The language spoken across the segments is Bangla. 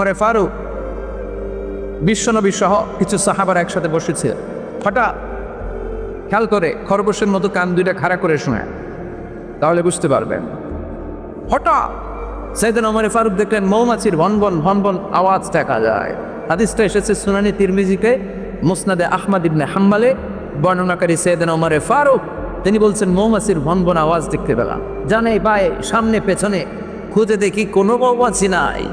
ওমরে ফারুক বিশ্বনবী সহ কিছু সাহাবার একসাথে বসেছিল। হঠাৎ খেয়াল করে খরগোশের মতো কান দুইটা খাড়া করে শুনে, তাহলে বুঝতে পারবেন। হঠাৎ সাইয়েদনা ওমরে ফারুক দেখলেন মৌমাছির ভনভন ভনভন আওয়াজ দেখা যায়। হাদিসটা এসেছে সুনানি তিরমিজিতে, মুসনাদে আহমদ ইবনে হাম্বলে। বর্ণনাকারী সাইয়েদনা ওমরে ফারুক তিনি বলছেন মৌমাছির ভনভন আওয়াজ দেখতে পেলাম, জানে ভাই সামনে পেছনে খুঁজে দেখি কোনো মৌমাছি নাই।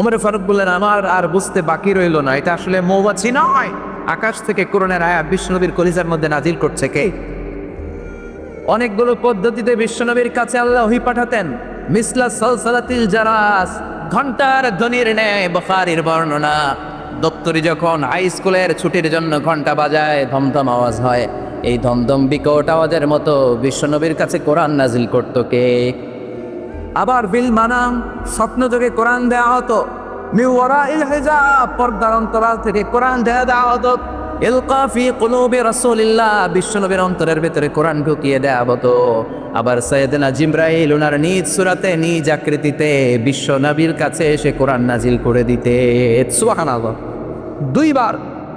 ওমরে ফারুক বললেন আমার আর বুঝতে বাকি রইল না, এটা আসলে মৌমাছি নয়, আকাশ থেকে কোরআনের আয়াত বিশ্বনবীর কলিজার মধ্যে নাজিল করছে কে। অনেকগুলো পদ্ধতিতে বিশ্বনবীর কাছে আল্লাহ ওহী পাঠাতেন। মিসলা সালসালাতিল জারাস, ঘন্টার ধ্বনির ন্যায় বুখারীর বর্ণনা। দপ্তরি যখন হাই স্কুলের ছুটির জন্য ঘন্টা বাজায়, ধমধম আওয়াজ হয়, এই ধমধম বিকট আওয়াজের মতো বিশ্বনবীর কাছে কোরআন নাজিল করত কে। আবার বিল মানাম, স্বপ্নযোগে কোরআন দেওয়া হতো। মিন ওয়ারাইল হিজাব, পর্দার অন্তরাল থেকে কোরআন দেওয়া হতো। ইলকা ফি কুলুবি রাসূলিল্লাহ, বিশ্বনবীর অন্তরের ভিতরে কোরআন ঢুকিয়ে দেওয়া হতো। আবার সাইয়েদনা জিবরাইল ওনার নিজ সূরাতে নিজ আকৃতিতে বিশ্বনবীর কাছে এসে কোরআন নাজিল করে দিতে। সুবহানাল্লাহ, দুইবার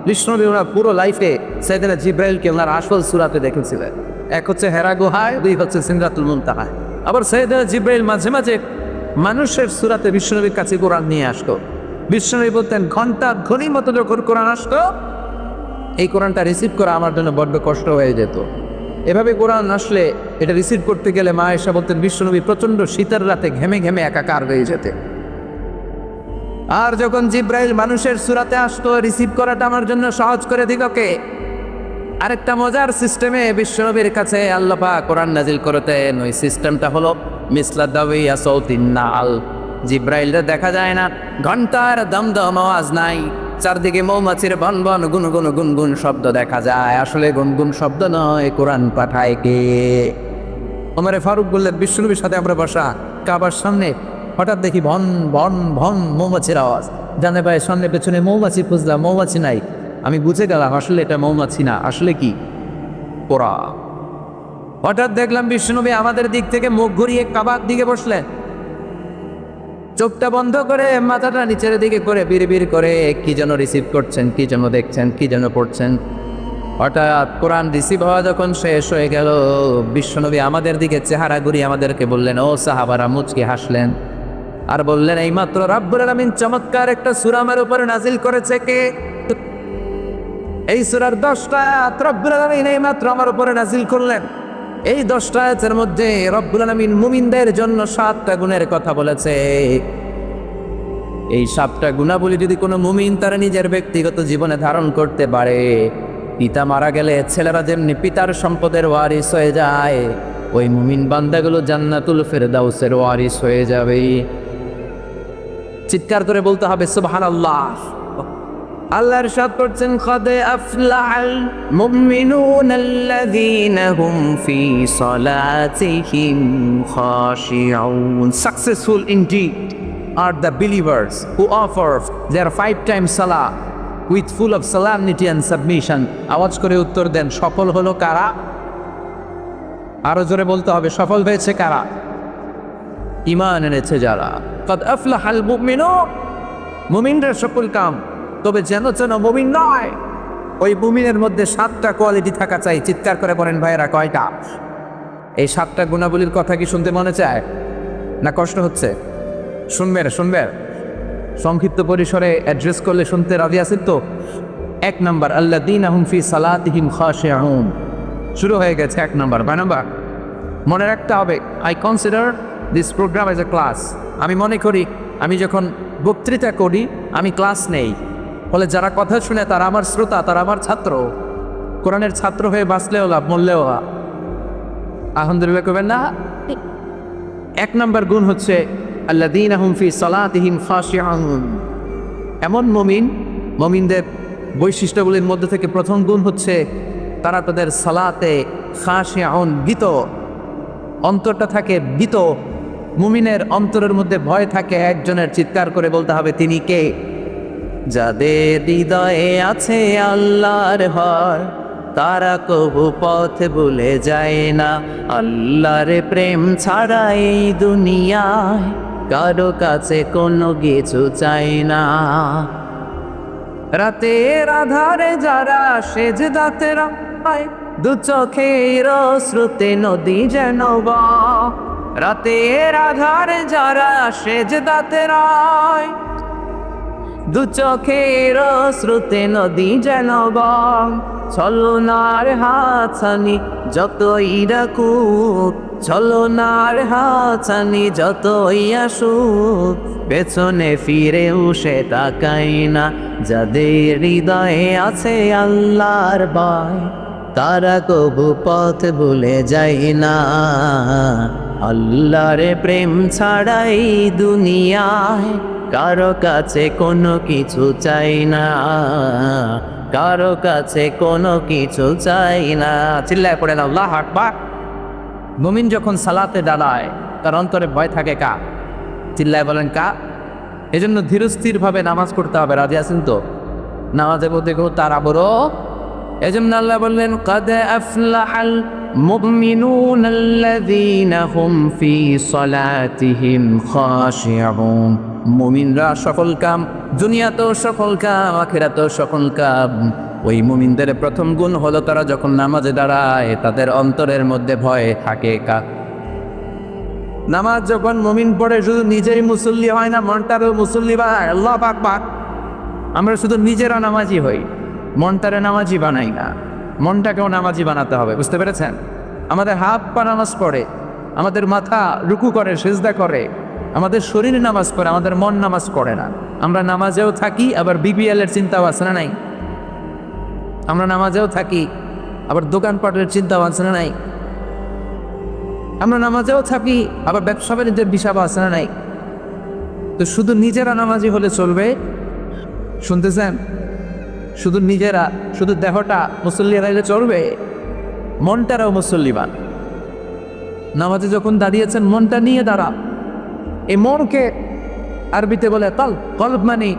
বিশ্বনবী ওনার পুরো লাইফে সাইয়েদনা জিবরাইলকে ওনার আসল সূরাতে দেখেছিলেন। এক হচ্ছে হেরা গুহায়, দুই হচ্ছে সিদরাতুল মুনতাহায়। আবার সাইয়েদনা জিবরাইল মাঝে মাঝে মানুষের সূরাতে বিশ্বনবীর কাছে কোরআন নিয়ে আসতো। বিশ্বনবী বলতেন ঘন্টা ধ্বনির মতো যখন কোরআন আসতো, এই কোরআনটা রিসিভ করা আমার জন্য বড্ড কষ্ট হয়ে যেত। এভাবে কোরআন আসলে এটা রিসিভ করতে গেলে মা আয়েশা বলতেন বিশ্বনবী প্রচণ্ড শীতের রাতে ঘেমে ঘেমে একাকার হয়ে যেতে। আর যখন জিবরাইল মানুষের সূরাতে আসতো, রিসিভ করাটা আমার জন্য সহজ করে দিল কে। আরেকটা মজার সিস্টেমে বিশ্বনবীর কাছে আল্লাহ পাক কোরআন নাজিল করতেন। ওই সিস্টেমটা হলো মিসলা দাওয়িয়া সাউতিন নাল। জিবরাইলরে দেখা যায় না, ঘন্টার দমদম আওয়াজ নাই, চারদিকে মৌমাছির বনবন গুনগুন গুনগুন শব্দ দেখা যায়। আসলে গুনগুন শব্দ নয়, কোরআন পাঠায় কে। ওমরে ফারুক বললেন বিশ্বনবীর সাথে আমরা বসা কাবার সামনে, হঠাৎ দেখি ভন ভন ভন মৌমাছির আওয়াজ। জানে ভাই সামনে পেছনে মৌমাছি খুঁজলাম, মৌমাছি নাই। আমি বুঝে গেলাম আসলে এটা মৌমাছি না, আসলে কি কোরআন। হঠাৎ দেখলাম বিশ্বনবী আমাদের দিক থেকে মুখ ঘুরিয়ে কাবার দিকে বসলেন, চোখটা বন্ধ করে মাথাটা নিচের দিকে করে বিড়বিড় করে কি যেন রিসিভ করছেন, কি যেন দেখছেন, কি যেন পড়ছেন। হঠাৎ কোরআন রিসিভ হওয়া যখন শেষ হয়ে গেল, বিশ্বনবী আমাদের দিকে চেহারা ঘুরিয়ে আমাদেরকে বললেন, ও সাহাবারা, মুচকি হাসলেন আর বললেন এইমাত্র রাব্বুল আলামিন চমৎকার একটা সূরা আমার উপরে নাজিল করেছে কে। এই সূরার 10টা আয়াত রব্বুল আলামিন এইমাত্র আমার উপরে নাজিল করলেন। এই 10টা আয়াতের মধ্যে রব্বুল আলামিন মুমিনদের জন্য 7টা গুণের কথা বলেছে। এই 7টা গুণাবলী যদি কোনো মুমিন তার নিজের ব্যক্তিগত জীবনে ধারণ করতে পারে, পিতা মারা গেলে ছেলেরা যেমনি পিতার সম্পদের ওয়ারিস হয়ে যায়, ওই মুমিন বান্দাগুলো জান্নাতুল ফেরদাউসের ওয়ারিস হয়ে যাবে। চিৎকার করে বলতে হবে সুবহানাল্লাহ। আল্লাহ ইরশাদ করছেন, কদ আফলাল মুমিনুনাল্লাযীনা হুম ফি সালাতিহিম খাশিউন। Successful indeed are the believers who offer their 5-time salah with full of solemnity and submission. আওয়াজ করে উত্তর দেন, সফল হলো কারা? আরো জোরে বলতে হবে, সফল হয়েছে কারা? ঈমান এনেছে যারা। কদ আফলাহাল মুমিনুন, মুমিনরা সফল কাম। তবে যেন মুমিন নয়, ওই মুমিনের মধ্যে 7টা কোয়ালিটি থাকা চাই। চিৎকার করে বলেন ভাইয়েরা, কয়টা? এই 7টা গুণাবলীর কথা কি শুনতে মনে চায় না কষ্ট হচ্ছে? শুনবেন শুনবেন, সংক্ষিপ্ত পরিসরে অ্যাড্রেস করলে শুনতে রাজি আছেন তো? 1 নাম্বার, আল্লাযীনা হুম ফি সালাতিহিম খাশিউন। শুরু হয়ে গেছে 1 নাম্বার। 2 নাম্বার মনে রাখতে হবে, I consider this programme as a class. আমি মনে করি আমি যখন বক্তৃতা করি আমি ক্লাস নেই, ফলে যারা কথা শুনে তারা আমার শ্রোতা, তারা আমার ছাত্র। কোরআনের ছাত্র হয়ে বাঁচলেও লাভ, মরলেও লাভ। আলহামদুলিল্লাহ করবেন না? 1 নাম্বার গুণ হচ্ছে আল্লাযীনা হুম ফি সালাতিহিম খাশিউন। এমন মুমিনদের বৈশিষ্ট্যগুলির মধ্যে থেকে প্রথম গুণ হচ্ছে তারা তাদের সালাতে খাশিউন, ভীত। অন্তরটা থাকে ভীত। মুমিনের অন্তরের মধ্যে ভয় থাকে একজনের। চিৎকার করে বলতে হবে, তিনি কে? যাদের হৃদয়ে আছে আল্লাহর ভয়, তারা কবু পথ ভুলে যায় না। আল্লাহর প্রেম ছাড়া এই দুনিয়ায় কারো কাছে কোনো কিছু চাই না। রাতের আধারে যারা সেজদাতে রায়, দু চোখের শ্রুতে নদী যেন বয়। রাতের আধারে যারা সেজদাতে রায়, দু চোখের শ্রুতে নদী যেন বয়। ছলনার হাতছানি যতই ডাকুক, ছলনার হাতছানি যতই আসুক, পেছনে ফিরেও সে তাকাই না। যাদের হৃদয়ে আছে আল্লাহর ভয়, তারা কবু পথ ভুলে যায় না। আল্লাহর প্রেম ছাড়াই দুনিয়ায় কারো কাছে কোনো কিছু চাই না, কারো কাছে কোনো কিছু চাই না। চিল্লায় পড়েন আল্লাহু আকবার। মুমিন যখন সালাতে দাঁড়ায় তার অন্তরে ভয় থাকে কা? চিল্লায় বলেন কা? এজন্য ধীরস্থির ভাবে নামাজ পড়তে হবে। রাজি আছেন তো? নামাজের মধ্যে কোনো তাড়াহুড়ো। এজন্য আল্লাহ বললেন কাদ আফলাহাল মুমিনুনাল্লাযীনা হুম ফি সালাতিহিম খাশিউন। মুমিনরা সফল কাম, দুনিয়াতেও সফল কাম, আখিরাতেও সফল কাম। ওই মুমিনদের প্রথম গুণ হলো তারা যখন নামাজে দাঁড়ায় তাদের অন্তরের মধ্যে ভয় থাকে কা? নামাজ যখন মুমিন পড়ে শুধু নিজেরই মুসল্লি হয় না, মনটারও মুসল্লি বানায়। আল্লাহু আকবার। আমরা শুধু নিজেরা নামাজি হই, মনটারে নামাজি বানাই না। মনটাকেও নামাজি বানাতে হবে, বুঝতে পেরেছেন? আমাদের হাত পা নামাজ পড়ে, আমাদের মাথা রুকু করে, সিজদা করে, আমাদের শরীর নামাজ পড়ে, আমাদের মন নামাজ পড়ে না। আমরা নামাজেও থাকি, আবার বিপিএল এর চিন্তাও আছে না নাই? আমরা নামাজেও থাকি, আবার দোকানপাটের চিন্তাও আছে না নাই? আমরা নামাজেও থাকি, আবার ব্যবসা বাণিজ্যের বিষয় আছে না নাই? তো শুধু নিজেরা নামাজি হলে চলবে? শুনতেছেন? শুধু নিজেরা, শুধু দেহটা মুসল্লি হলে চলবে? মনটারাও মুসল্লিবান। নামাজে যখন দাঁড়িয়েছেন মনটা নিয়ে দাঁড়া। এই মনকে আরবিতে বলে কলব। কলব মানে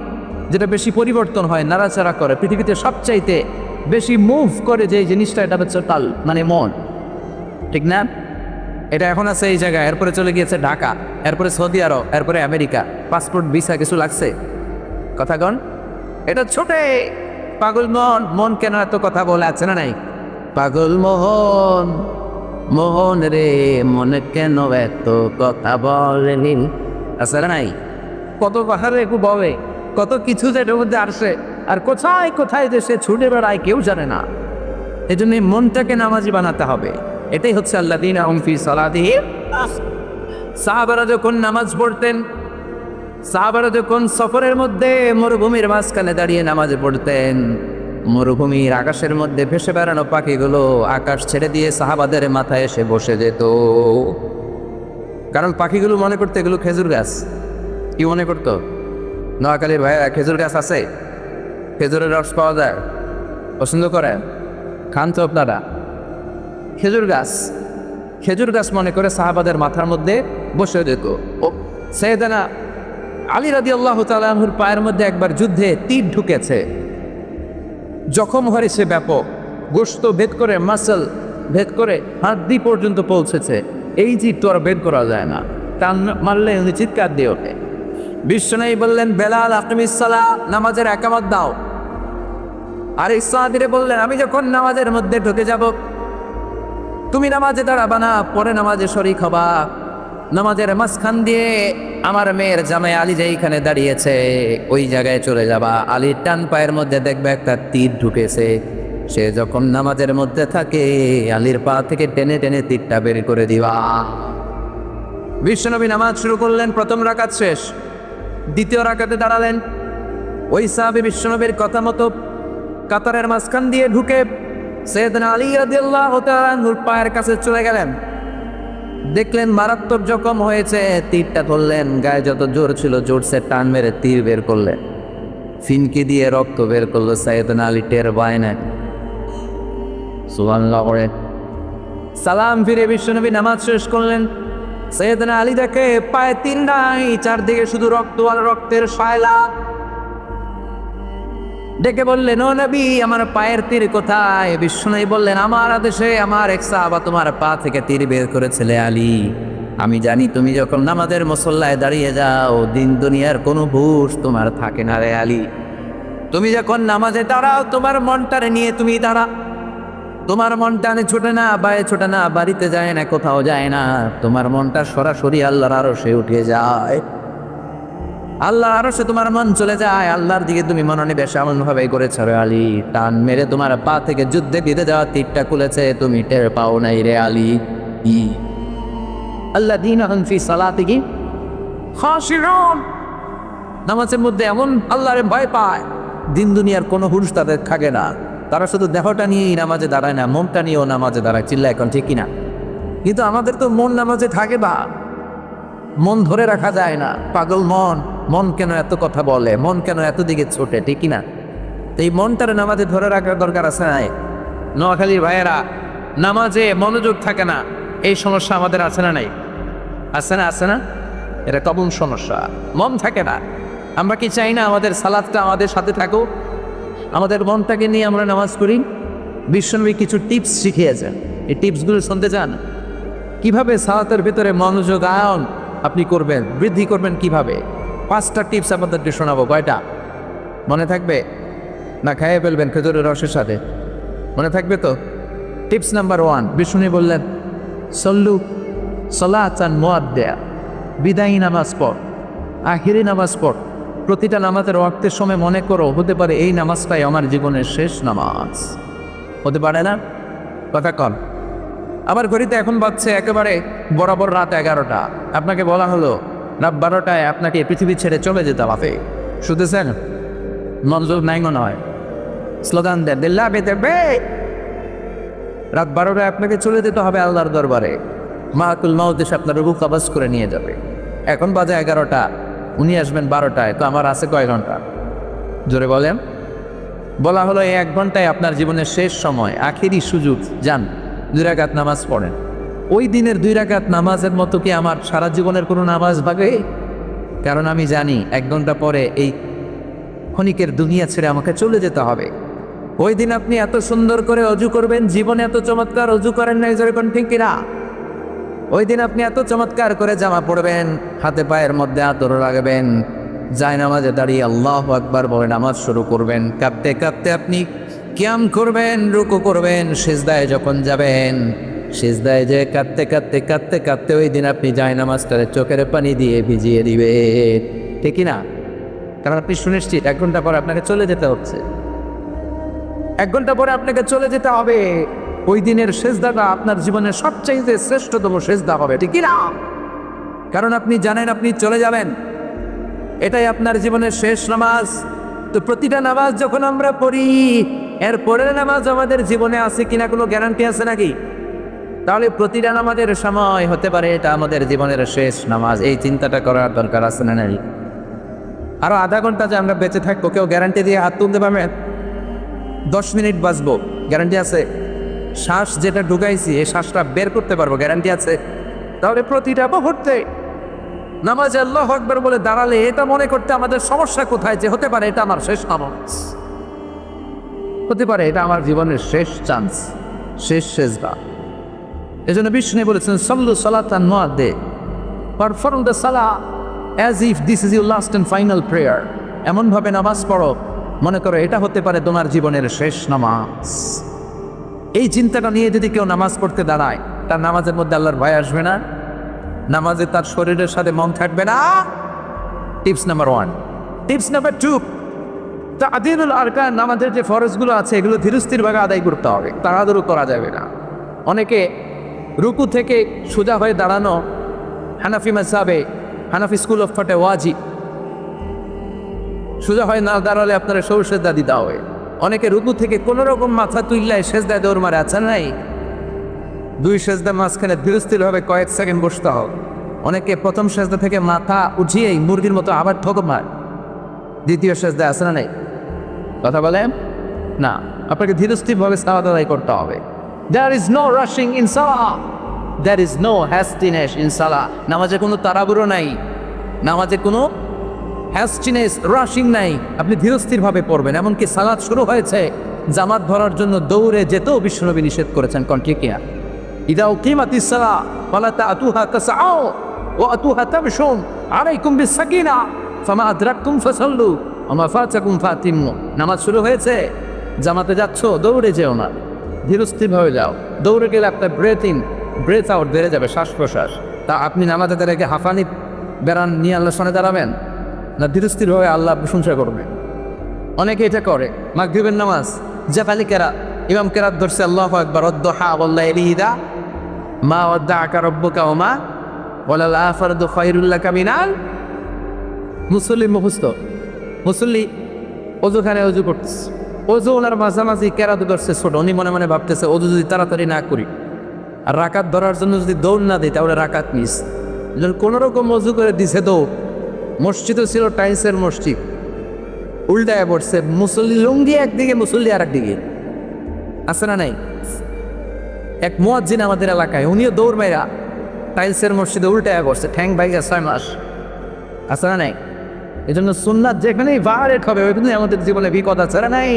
যেটা বেশি পরিবর্তন হয়, নাড়াচাড়া করে, পৃথিবীতে সবচাইতে বেশি মুভ করে যে জিনিসটা, এটা হচ্ছে কাল মানে মন, ঠিক না? এটা এখন আছে এই জায়গায়, এরপরে চলে গিয়েছে ঢাকা, এরপরে সৌদি আরব, এরপরে আমেরিকা। পাসপোর্ট ভিসা কিছু লাগছে? কথা কন। এটা ছোটে পাগল মন। মন কেন এত কথা বলে আছে না নাই? পাগল মোহন, মোহন রে মন কেন এত কথা বলেনি, আছে না নাই? কত পাহাড়ে একটু বলে, কত কিছু যেটার মধ্যে আসে, আর কোথায় কোথায় যে সে ছুটে বেড়ায় কেউ জানে না। এই জন্য মনটাকে নামাজি বানাতে হবে। এটাই হচ্ছে আল্লাযীনা হুম ফি সালাতিহিম। সাহাবারা যখন নামাজ পড়তেন, সাহাবারা যখন সফরের মধ্যে মরুভূমির মাঝখানে দাঁড়িয়ে নামাজ পড়তেন, মরুভূমির আকাশের মধ্যে ভেসে বেড়ানো পাখিগুলো আকাশ ছেড়ে দিয়ে সাহাবাদের মাথায় এসে বসে যেত। কারণ পাখিগুলো মনে করতো এগুলো খেজুর গাছ। কি মনে করতো? নোয়াখালীর ভাইয়া খেজুর গাছ আছে, খেজুরের রস পাওয়া যায়, পছন্দ করেন, খান তো আপনারা? খেজুর গাছ, খেজুর গাছ মনে করে সাহাবাদের মাথার মধ্যে বসে যেত। ও সাইয়েদনা আলী রাদিয়াল্লাহু তাআলা আনহুর পায়ের মধ্যে একবার যুদ্ধে তীর ঢুকেছে, জখম হয়েছে ব্যাপক, গোশত ভেদ করে, মাসল ভেদ করে হাড্ডি পর্যন্ত পৌঁছেছে। এই তীর তো আর ভেদ করা যায় না, টান মারলে উনি চিৎকার দিয়ে ওঠে। বিশ্বনবী বললেন বেলাল আকিমিস সালাহ, নামাজের একামত দাও। আর সাহাবীরা বললেন আমি যখন নামাজের মধ্যে ঢুকে যাব তুমি নামাজে দাঁড়াবা না, পরে নামাজে শরীক হবা। নামাজের মাঝখান দিয়ে আমার মেয়ের জামাই আলী যেইখানে দাঁড়িয়েছে ওই জায়গায় চলে যাবা। আলীর টান পায়ের মধ্যে দেখবে একটা তীর ঢুকেছে। সে যখন নামাজের মধ্যে থাকে আলীর পা থেকে টেনে টেনে তীরটা বের করে দিবা। বিশ্বনবী নামাজ শুরু করলেন, প্রথম রাকাত শেষ, দ্বিতীয় রাকাতে দাঁড়ালেন। ওই সাহাবী বিশ্বনবীর কথা মতো কাতারের মাঝখান দিয়ে ঢুকে সাইয়েদনা আলী রাদিয়াল্লাহু তাআলা নূর পায়ের কাছে চলে গেলেন। দেখলেন মারাত্মক জখম হয়েছে, তীরটা ধরলেন, গায়ে যত জোর ছিল জোরসে টান মেরে তীর বের করলেন, ফিনকি দিয়ে রক্ত বের করলো। সাইয়েদনা আলী টের পায় না। সুবহানাল্লাহ করে সালাম ফিরে বিশ্বনবী নামাজ শেষ করলেন। সাইয়েদনা আলী দেখে পায়ে তীর নাই, চারদিকে শুধু রক্ত আর রক্তের শায়লা। ডেকে বললেন ও নবী আমার পায়ের তীর কোথায়? বিশ্বনবী বললেন আমার আদেশে আমার এক সাহাবা তোমার পা থেকে তীর বের করেছিলে আলী। আমি জানি তুমি যখন নামাজের মুসল্লায় দাঁড়িয়ে যাও দিন দুনিয়ার কোনো হুঁশ তোমার থাকে না রে আলী। তুমি যখন নামাজে দাঁড়াও তোমার মনটারে নিয়ে তুমি দাঁড়া, তোমার মনটানে ছোটে না, বায়ে ছোটে না, বাড়িতে যায় না, কোথাও যায় না, তোমার মনটা সরাসরি আল্লাহর আরশে উঠে যায়। আল্লাহর আরশে তোমার মন চলে যায়, আল্লাহর দিকে তুমি মনোনিবেশ এমন ভাবে করেছ রে আলী, টান মেরে তোমার পা থেকে যুদ্ধে বিঁধে দেওয়া তীরটা খুলেছে, তুমি টের পাও নাই রে আলী। আল্লাযীনা হুম ফি সালাতিহিম খাশিউন, নামাজের মধ্যে এমন আল্লাহরে ভয় পায় দিন দুনিয়ার কোনো হুঁশ তাদের থাকে না। তারা শুধু দেহটা নিয়েই নামাজে দাঁড়ায় না, মনটা নিয়েও নামাজে দাঁড়ায়। চিল্লা এখন ঠিক কিনা? কিন্তু আমাদের তো মন নামাজে থাকে না, মন ধরে রাখা যায় না। পাগল মন, মন কেন এত কথা বলে, মন কেন এত দিকে ছোটে, ঠিক কিনা? এই মনটারে নামাজে ধরে রাখার দরকার আছে না? নোয়াখালীর ভাইয়েরা, নামাজে মনোযোগ থাকে না, এই সমস্যা আমাদের আছে না? নাই আছে না? আছে না? এটা কমন সমস্যা, মন থাকে না। আমরা কি চাই না আমাদের সালাদটা আমাদের সাথে থাকুক, আমাদের মনটাকে নিয়ে আমরা নামাজ পড়ি? বিশ্বনবী কিছু টিপস শিখিয়েছেন, এই টিপসগুলো শুনতে চান? কিভাবে সালাতের ভিতরে মনোযোগ আয়ন আপনি করবেন, বৃদ্ধি করবেন কিভাবে? 5টা টিপস আপনাদেরকে শোনাবো। কয়টা মনে থাকবে? না খাইয়ে ফেলবেন খেজুরের রসের সাথে? মনে থাকবে তো? টিপস নাম্বার 1, বিষ্ণু বললেন সল্লু সালাতান মুআদ্দিয়া, বিদায়ী নামাজ পড়, আখিরি নামাজ পড়। প্রতিটা নামাজের ওয়াক্তের সময় মনে করো, হতে পারে এই নামাজটাই আমার জীবনের শেষ নামাজ। হতে পারে না? কথা কম। আমার ঘড়িতে এখন বাজছে একেবারে বরাবর রাত 11টা। আপনাকে বলা হলো রাত 12টায় আপনাকে পৃথিবী ছেড়ে চলে যেতে হবে। শুনতেছেন? মনোযোগ নাই মনে হয়। স্লোগান দেন, দিল্লা বেতে বে। রাত 12টায় আপনাকে চলে যেতে হবে আল্লাহর দরবারে। মাহাকুল মাউত এসে আপনার রূহ কবজ করে নিয়ে যাবে। এখন বাজে 11টা, উনি আসবেন 12টায়, তো আমার আছে কয় ঘন্টা? জোরে বলেন। বলা হলো এই 1 ঘন্টায় আপনার জীবনের শেষ সময়, আখেরি সুযোগ। যান 2 রাকাত নামাজ পড়েন। ওই দিনের 2 রাকাত নামাজের মতো কি আমার সারা জীবনের কোনো নামাজ ভাগে? কারণ আমি জানি 1 ঘন্টা পরে এই ক্ষণিকের দুনিয়া ছেড়ে আমাকে চলে যেতে হবে। ওই দিন আপনি এত সুন্দর করে অজু করবেন, জীবনে এত চমৎকার অজু করেন নাই, যেরকম ঠিক কিনা? ওই দিন আপনি এত চমৎকার করে জামা পড়বেন, হাতে পায়ের মধ্যে আতর লাগাবেন, যায় নামাজে দাঁড়িয়ে আল্লাহু আকবার বলে নামাজ শুরু করবেন। কাঁপতে কাঁপতে আপনি কিয়াম করবেন, রুকু করবেন, সিজদায় যখন যাবেন, সিজদায় যে কাঁদতে কাঁদতে কাঁদতে কাঁদতে ওই দিন আপনি যায় নামাজটারে চোখের পানি দিয়ে ভিজিয়ে দিবেন, ঠিক কিনা? কারণ আপনি সুনিশ্চিত 1 ঘন্টা পরে আপনাকে চলে যেতে হচ্ছে। 1 ঘন্টা পরে আপনাকে চলে যেতে হবে। ওই দিনের সেজদাটা আপনার জীবনের সবচাইতে শ্রেষ্ঠতম সেজদা হবে, ঠিক কিনা? কারণ আপনি জানেন আপনি চলে যাবেন, এটাই আপনার জীবনের শেষ নামাজ। তো প্রতিটা নামাজ যখন আমরা পড়ি, এর পরের নামাজ আমাদের জীবনে আছে কিনা কোনো গ্যারান্টি আছে নাকি? তাহলে প্রতিটা নামাজের সময় হতে পারে এটা আমাদের জীবনের শেষ নামাজ। এই চিন্তাটা করার দরকার আছে না? নাই। আরো আধা ঘন্টা যে আমরা বেঁচে থাকবো, কেউ গ্যারান্টি দিয়ে হাত তুলতে পারবেন? 10 মিনিট বাঁচবো, গ্যারান্টি আছে? শ্বাস যেটা ঢুকাইছি এই শ্বাসটা বের করতে পারবো, গ্যারান্টি আছে? তাহলে প্রতিটা মুহূর্তে নামাজে আল্লাহু আকবার বলে দাঁড়ালে এটা মনে করতে আমাদের সমস্যা কোথায়? যে হতে পারে এটা আমার শেষ নামাজ, হতে পারে এটা আমার জীবনের শেষ চান্স, শেষ সেজদা। এজন্য বিষ্ণু বলেছেন সাল্লু সালাতান মুআদ্দিয়া, পারফর্ম দ্য সালাহ as if this is your last and final prayer. এমনভাবে নামাজ পড়ো মনে করো এটা হতে পারে তোমার জীবনের শেষ নামাজ। এই চিন্তাটা নিয়ে যদি কেউ নামাজ পড়তে দাঁড়ায়, তার নামাজের মধ্যে আল্লাহর ভয় আসবে না, নামাজে তার শরীরের সাথে মন থাকবে না। Tips number 1। টিপস নাম্বার 2, তা'দীলুল আরকান, নামাজের যে ফরজগুলো আছে এগুলো ধীরস্থিরভাবে আদায় করতে হবে, তাড়াহুড়ো করা যাবে না। অনেকে রুকু থেকে সোজা হয়ে দাঁড়ানো হানাফি মাযহাবে, হানাফি স্কুল অফ থটে ওয়াজিব। সোজা হয়ে না দাঁড়ালে আপনারা সৌ সেজদা দিতে হবে। অনেকে রুকু থেকে কোনো রকম মাথা তুললে সেজদায় দৌড় মারে, আছে নাই? 2 সেজদার মাঝখানে ধীরস্থিরভাবে কয়েক সেকেন্ড বসতে হবে। অনেকে প্রথম সেজদা থেকে মাথা উঠিয়েই মুরগির মতো আবার ঠোক মার, দ্বিতীয় সেজদা, আছে না নাই? কথা বলেন না, আপনাকে ধীরস্থিরভাবে সালাত আদায় করতে হবে। There is no rushing in salah, there is no hastiness in salah। নামাজে কোনো তাড়াহুড়ো নাই, নামাজে কোনো হ্যাস্টিনেস, রাশিং নাই। আপনি ধীরস্থিরভাবে পড়বেন। এমনকি সালাত শুরু হয়েছে, জামাত ধরার জন্য দৌড়ে যেতেও বিশ্বনবী নিষেধ করেছেন। কোন ঠিক কিনা? ইদা উকিমাতিস সালাহ ফালা তাতুহা তাসআউ ওয়া আতুহা তামশুন আলাইকুম বিসসাকিনা ফামা আদরাকতুম ফাসাল্লু ওয়া মা ফাতাকুম ফাতিমু। নামাজ শুরু হয়েছে, জামাতে যাচ্ছ, দৌড়ে যেও না, ধীরস্থিরভাবে যাও। দৌড়ে গেলে আপনার ব্রেথ ইন ব্রেথ আউট বেড়ে যাবে, শ্বাস প্রশ্বাস। তা আপনি নামাজে দাঁড়িয়ে হাঁফানি বেড়ান নিয়ে আল্লাহর সামনে দাঁড়াবেন, না ধীরস্থিরভাবে আল্লাহ প্রশংসা করবেন? অনেকে এটা করে। মাগরিবের নামাজ জাফালি কেরাত, ইমাম কেরাত ধরছে আল্লাহু আকবার, ওয়াদ-দুহা ওয়াল-লাইলি ইযা মা ওয়াদ্দাআকা রাব্বুকা ওয়া মা ওয়ালাল আখিরাতু খায়রুল লাকা মিনাল। মুসল্লি মুখস্থ, মুসল্লি অজুখানে অজু করতেছে, অজু ওনার মাঝামাঝি কেরাত ধরছে ছোট, উনি মনে মনে ভাবতেছে অজু যদি তাড়াতাড়ি না করি আর রাকাত ধরার জন্য যদি দৌড় না দিই তাহলে রাকাত মিস। কোনো রকম অজু করে দিছে দৌড়। মসজিদও ছিল টাইলসের মসজিদ, উল্টায় পড়ছে, মুসল্লি লুঙ্গি একদিকে, মুসল্লি আর একদিকে। আছে না নাই? এক মুয়াজ্জিন আমাদের এলাকায়, উনিও দৌড় মাইরা টাইলসের মসজিদে উল্টায় পড়ছে, ঠ্যাং ভাইগা 6 মাস। আছে না নাই? এই জন্য সুন্নাত যেখানেই ভাইরাল হবে ওইখানে আমাদের জীবনে বিপদ আছে না নাই?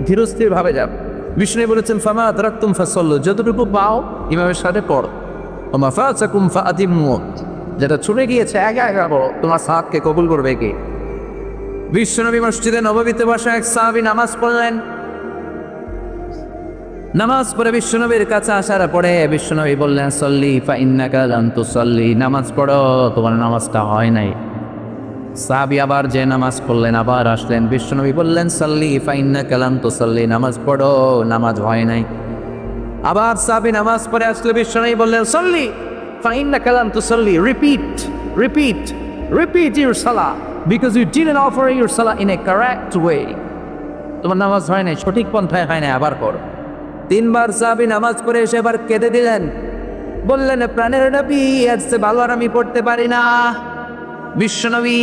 ধীরস্থির ভাবে যাব। বিষ্ণু বলেছেন ফামা আদরাকতুম ফাসাল্লু, যতটুকু পাও ইমামের সাথে পড়ো, ওয়া মা ফাতাকুম ফাতিমু, যেটা ছুটে গিয়েছে আগে পড়ো, তোমার সাহাবকে কবুল করবে কে? বিশ্বনবী মসজিদে নববীতে বসে এক সাহাবী নামাজ পড়লেন। নামাজ পড়ে বিশ্বনবীর কাছে আসার পরে বিশ্বনবী বললেন সল্লি ফা ইন্নাকা লাম তুসাল্লি, নামাজ পড়ো, তোমার নামাজটা হয় নাই। সাহাবী আবার যে নামাজ পড়লেন, আবার আসলেন, বিশ্বনবী বললেন সল্লি ফা ইন্নাকা লাম তুসাল্লি, নামাজ পড়ো, নামাজ হয় নাই। আবার সাহাবী নামাজ পড়ে আসলে বিশ্বনবী বললেন সল্লি ফা ইন্নাকা লাম তুসাল্লি, রিপিট রিপিট রিপিট ইউর সালাহ because you didn't offer your salah in a correct way. তোমার নামাজ হয় নাই, সঠিক পন্থায় হয় নাই, আবার করো। 3 বার সাহাবী নামাজ পড়ে এসে এবার কেঁদে দিলেন, বললেন প্রাণের নবী, এর চেয়ে ভালো আর আমি পড়তে পারি না। বিশ্বনবী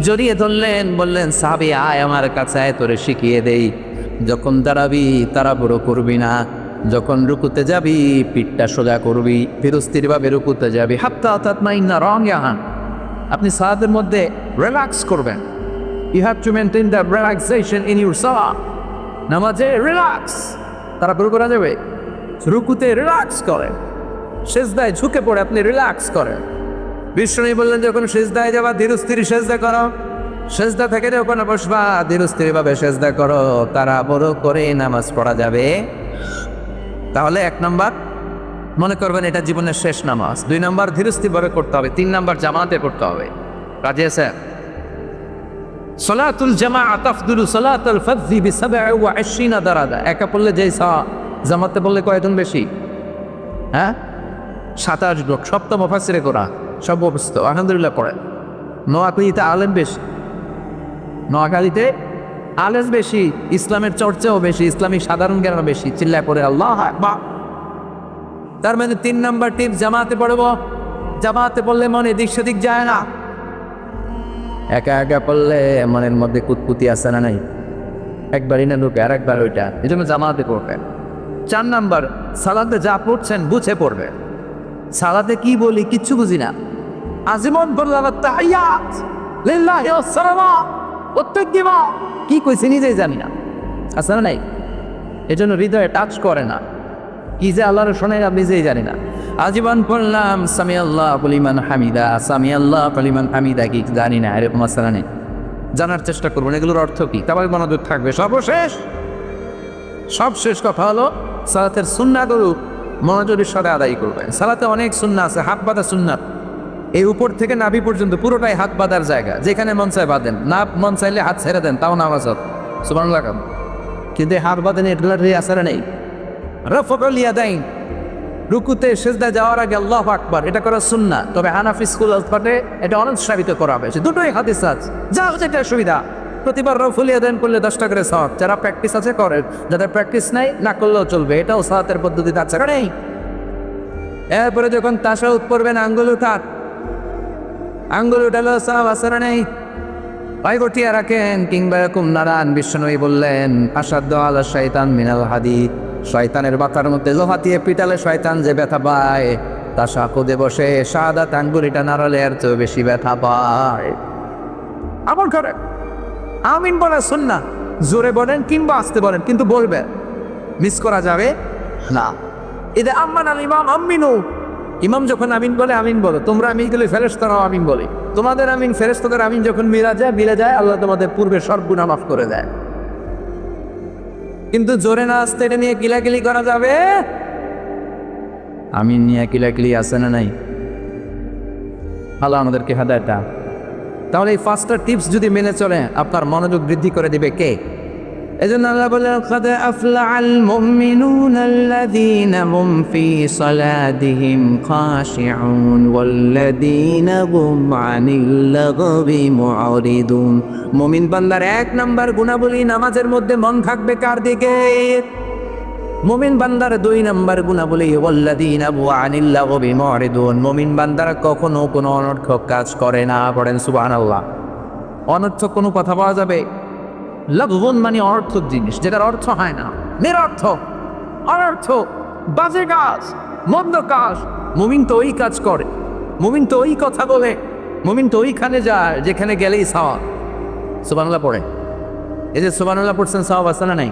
জড়িয়ে ধরলেন, বললেন সাহাবী আয় আমার কাছে আয়, তোরে শিখিয়ে দেই। যখন দাঁড়াবি তাড়াহুড়ো করবি না, যখন রুকুতে যাবি পিঠটা সোজা করবি, ধীরস্থিরভাবে রুকুতে যাবি। হাত্তা তাতমাইন্না রাকিআন, আপনি সালাতের মধ্যে রিল্যাক্স করবেন। You have to maintain the relaxation in your সালাহ। নামাজে রিল্যাক্স, তাড়াহুড়ো করা যাবে? রুকুতে রিল্যাক্স করেন, সেজদায় ঝুঁকে পড়ে আপনি রিল্যাক্স করেন। বিষ্ণু বললেন যখন সেজদায় যাবা ধীরস্থির সেজদা করো, সেজদা থেকে যখন বসবা ধীরস্থিরভাবে সেজদা করো, তাড়াহুড়ো করে নামাজ পড়া যাবে। তাহলে 1 নম্বর মনে করবেন এটা জীবনের শেষ নামাজ। 2 নম্বর ধীরস্থিরভাবে করতে হবে। 3 নম্বর জামাতে করতে হবে। কাজে আছে সালাতুল জামাআত তাফদুলু সালাতুল ফাযযি বি27 দারাজা। একা পড়লে যেই জামাতে পড়লে কয়জন বেশি? হ্যাঁ, 27 লোক। সপ্তম মুফাসসিরে কোরআন সব অবস্থা আলহামদুলিল্লাহ পড়ে। নোয়াখালীতে আলেম বেশি, নোয়াখালীতে আলেম বেশি, ইসলামের চর্চাও বেশি, ইসলামিক সাধারণ জ্ঞান বেশি। চিল্লায় পড়ে আল্লাহু আকবার। তার মানে 3 নম্বর টিপ, জামাতে পড়ব। জামাতে পড়লে মনে দিক সেদিক যায় না। একা একা পড়লে মনের মধ্যে কুতকুতি আসে না নাই? একবারই না ঢুকে আর একবার ওইটা, এই জন্য জামাতে পড়বেন। 4 নম্বর, সালাতে যা পড়ছেন বুঝে পড়বে। সালাতে কি বলি কিচ্ছু বুঝি না, আজীবন বললাম তাহিয়াত লিল্লাহি ওয়াস সালাওয়াত ওয়াত তাকবীরাত, কি কইছে নিজেই জানি না, আছে না নাই? এই জন্য হৃদয়ে টাচ করে না, কি যে আল্লাহর শোনে আমি নিজেই জানি না। আজীবন পড়লাম সামি আল্লাহু লিমান হামিদা, সামি আল্লাহু লিমান হামিদা কি জানি না, এরকম মাসালা নেই। জানার চেষ্টা করবেন এগুলোর অর্থ কি, তারপরে মনোযোগ থাকবে। সবশেষ কথা হলো সালাতের সুন্নাহগুলো মনোযোগের সাথে আদায় করবেন। সালাতে অনেক সুন্নাহ আছে, হাত বাঁধা সুন্নাত। এই উপর থেকে নাভি পর্যন্ত পুরোটাই হাত বাঁধার জায়গা, যেখানে মন চায় বাঁধেন, না মন চাইলে হাত ছেড়ে দেন, তাও নামাজ হবে, সুবহানাল্লাহ। কিন্তু হাত বাঁধেন এটার আসারে নেই। রফুল ইয়াদাইন, রুকুতে সেজদা যাওয়ার আগে আল্লাহু আকবার, এটা করা সুন্নাহ। তবে হানাফি স্কুল পাঠে এটা অনুসারিত করা হয়েছে। দুটোই হাদিস আছে, যা যেটা সুবিধা। প্রতিবার রফুল ইয়াদাইন করলে 10টা করে সওয়াব। যারা প্র্যাকটিস আছে করেন, যাদের প্র্যাকটিস নাই না করলেও চলবে, এটাও সালাতের পদ্ধতিতে আছে নেই। এরপরে যখন তাশাহুদ পড়বেন আঙ্গুল উঠান, আঙ্গুল উঠালো সওয়াব আছে না নেই? পায়ে গটিয়ে রাখেন কিংবা এরকম নাড়ান। বিশ্বনবী বললেন আসাদ্দু আলা শাইতান মিনাল হাদিদ, শয়তানের মাথার মধ্যে লোহা দিয়ে পিটালে শয়তান যে ব্যথা পায়, তাশাহুদে বসে শাহাদাত আঙ্গুলিটা নাড়ালে এর চেয়ে বেশি ব্যথা পায়। আমল করেন। আমিন বলা সুন্নাহ, জোরে বলেন কিংবা আস্তে বলেন, কিন্তু বলবেন, মিস করা যাবে না। ইদা আম্মানা আল ইমাম আমিনু, ইমাম যখন আমিন বলে আমিন বলো, তোমরা আমিন গেলে ফেরেশতারাও আমিন বলে, তোমাদের আমিন ফেরেশতাদের আমিন যখন মিলে যায় আল্লাহ তোমাদের পূর্বে সব গুনাহ মাফ করে দেয়। কিন্তু জোরে না আসতে এটা নিয়ে কিলাকিলি করা যাবে? আমিন নিয়ে কিলাকিলি আছে না নাই? আল্লাহ আমাদেরকে হেদায়েত দান। তাহলে এই 5টা টিপস যদি মেনে চলে আপনার মনোযোগ বৃদ্ধি করে দিবে কে? এজন্য আল্লাহ বলেন قد أفلح المؤمنون الذين هم في صلاتهم خاشعون والذين هم عن اللغو معرضون। মুমিন বান্দার 1 নাম্বার গুণাবলী নামাজের মধ্যে মন থাকবে কার দিকে? মুমিন বান্দার 2 নাম্বার গুণাবলী ওয়াল্লাযীনা হুম আনিল লাগবি মুরিদুন। মুমিন বান্দারা কখনো কোনো অনর্থক কাজ করে না। পড়েন সুবহানাল্লাহ। অনর্থক কোনো কথা পাওয়া যাবে? লাগবুন মানে অর্থক জিনিস, যেটার অর্থ হয় না, নিরর্থক, অনর্থক, বাজে কাজ, মন্দ কাজ। মুমিন তো ওই কাজ করে, মুমিন তো ওই কথা বলে, মুমিন তো ওইখানে যায় যেখানে গেলেই সওয়াব। সুবহানাল্লাহ পড়ে। এই যে সুবহানাল্লাহ পড়ছেন, সওয়াব আছে না নাই?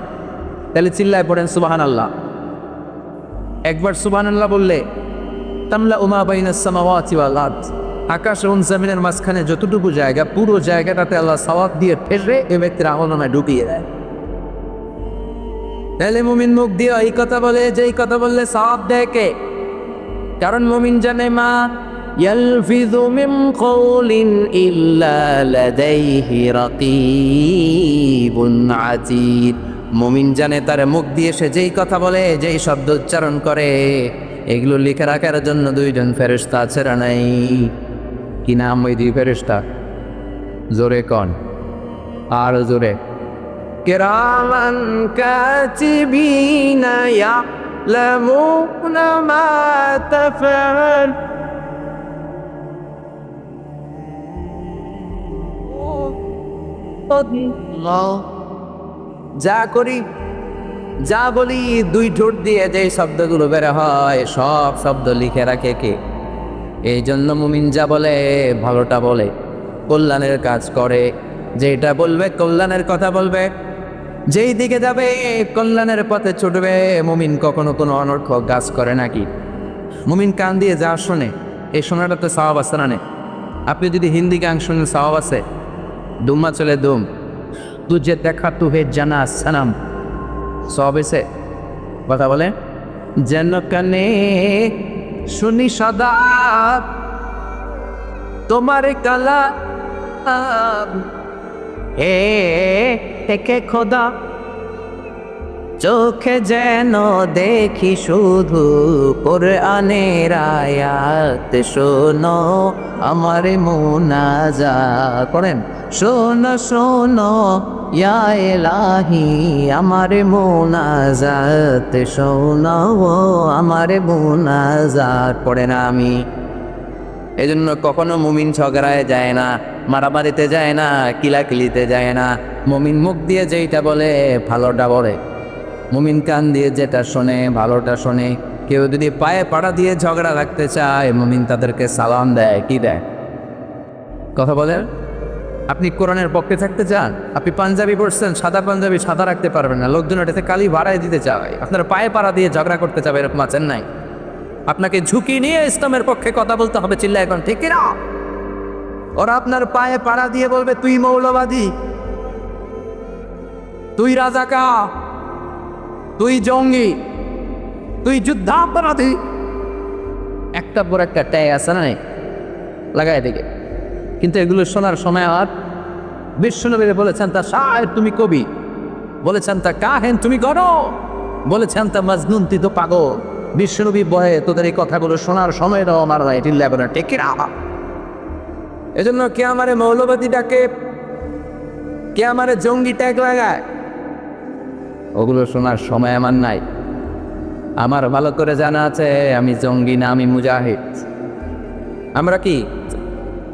তাহলে চিল্লায় পড়েন সুবহানাল্লাহ। একবার সুবহানাল্লাহ বললে তামলা উমা বাইনাস সামাওয়াতি ওয়াল আরদ, আকাশ এবং জমিনের মাঝখানে যতটুকু জায়গা, পুরো জায়গাটাতে আল্লাহ সওয়াব দিয়ে ফেলে এ ব্যক্তির আমলনামায় ঢুকিয়ে দেয়। তাহলে মুমিন মুখ দিয়ে এই কথা বলে, যেই কথা বললে সওয়াব দেয় কে? কারণ মুমিন জানে মা ইয়ালফিযু মিন কওলিন ইল্লা লাদাইহি রাকীবুন আতীদ। মুমিন জানে তার মুখ দিয়ে সে যেই কথা বলে, যেই শব্দ উচ্চারণ করে, এগুলো লিখে রাখার জন্য 2 জন ফেরেশতা আছে না নাই? কি নাম ওই 2 ফেরেশতা? জোরে কোন, আর জোরে। কিরামান কাতিবিনা ইয়ালামুনা মা তাফআল। যা করি যা বলি 2 ঠোঁট দিয়ে যে শব্দগুলো বের হয় সব শব্দ লিখে রাখে কে? এই জন্য মুমিন যা বলে ভালোটা বলে, কল্যাণের কাজ করে, যেটা বলবে কল্যাণের কথা বলবে, যেই দিকে যাবে কল্যাণের পথে ছুটবে। মুমিন কখনো কোনো অনর্থক কাজ করে নাকি? মুমিন কান দিয়ে যা শোনে, এই শোনাটাতে সওয়াব আছে না? আপনি যদি হিন্দি গান শুনেন সওয়াব আছে? দুম্মা চলে দুম, তুঝে দেখা তুহে জানা সানাম, সওয়াব আছে? কথা বলে যেন কানে শুনি সদা তোমার কালাম, হে থেকে খোদা চোখে যেন দেখি শুধু কোরআনের আয়াত। শোনো আমার মুনাজাত, পড়েন শোনো শোনো ইয়া ইলাহি আমার মুনাজাত, শোনো আমার মুনাজাত। পড়েন আমি। এজন্য কখনো মুমিন ঝগড়ায় যায় না, মারামারিতে যায় না, কিলাকিলিতে যায় না। মুমিন মুখ দিয়ে যেইটা বলে ভালোটা বলে, মুমিন কান দিয়ে যেটা শোনে ভালোটা শোনে। কেউ যদি পায়ে পাড়া দিয়ে ঝগড়া রাখতে চায়, মুমিন তাদেরকে সালাম দেয়। কি দেয়? কথা বলেন। আপনি কোরআনের পক্ষে থাকতে চান, আপনি পাঞ্জাবি পড়ছেন, সাদা পাঞ্জাবি সাদা রাখতে পারবেন না, লোকজন এটাতে কালি ভাড়ায় দিতে চায়, আপনার পায়ে পাড়া দিয়ে ঝগড়া করতে চাবে, এরকম আছেন নাই? আপনাকে ঝুঁকি নিয়ে ইসলামের পক্ষে কথা বলতে হবে। চিল্লা এখন ঠিক না? ওরা আপনার পায়ে পাড়া দিয়ে বলবে তুই মৌলবাদী, তুই রাজাকা, তুই জঙ্গি, তুই যুদ্ধাপরাধী, একটার পর একটা ট্যাগ আছে না লাগাই দিকে। কিন্তু এগুলো শোনার সময় আর বিশ্বনবী বলেছেন তা শায়ের তুমি কবি, বলেছেন তা কাহেন তুমি গড়, বলেছেন তা মাজনুন তুই তো পাগল। বিশ্বনবী বয়ে তোদের এই কথাগুলো শোনার সময় দাও আমার রায় টিল্লা করে টেকে রাখা। এজন্য কে আমারে মৌলবাদী ডাকে, কে আমারে জঙ্গি ট্যাগ লাগায়, ওগুলো শোনার সময় আমার নাই। আমার ভালো করে জানা আছে আমি জঙ্গি না, আমি মুজাহিদ। আমরা কি?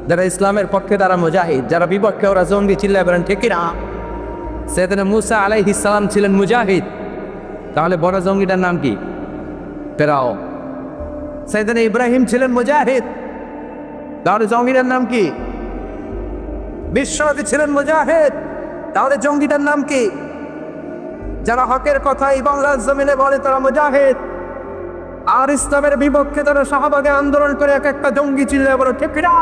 যারা ইসলামের পক্ষে তারা মুজাহিদ, যারা বিপক্ষে ওরা জঙ্গি। চিল্লা করেন ঠিক না? সেদিন মুসা আলাইহিস সালাম ছিলেন মুজাহিদ, তাহলে বড় জঙ্গিটার নাম কি? ফেরাও। সেদিন ইব্রাহিম ছিলেন মুজাহিদ, তাহলে জঙ্গিটার নাম কি? বিশ্বনবী ছিলেন মুজাহিদ, তাহলে জঙ্গিটার নাম কি? যারা হকের কথা এই বাংলার জমিনে বলে তারা মুজাহিদ। আর ইসলামের বিপক্ষে তারা শাহবাগে আন্দোলন করে এক একটা জঙ্গি চিল্লায় বলো ঠিক কিনা?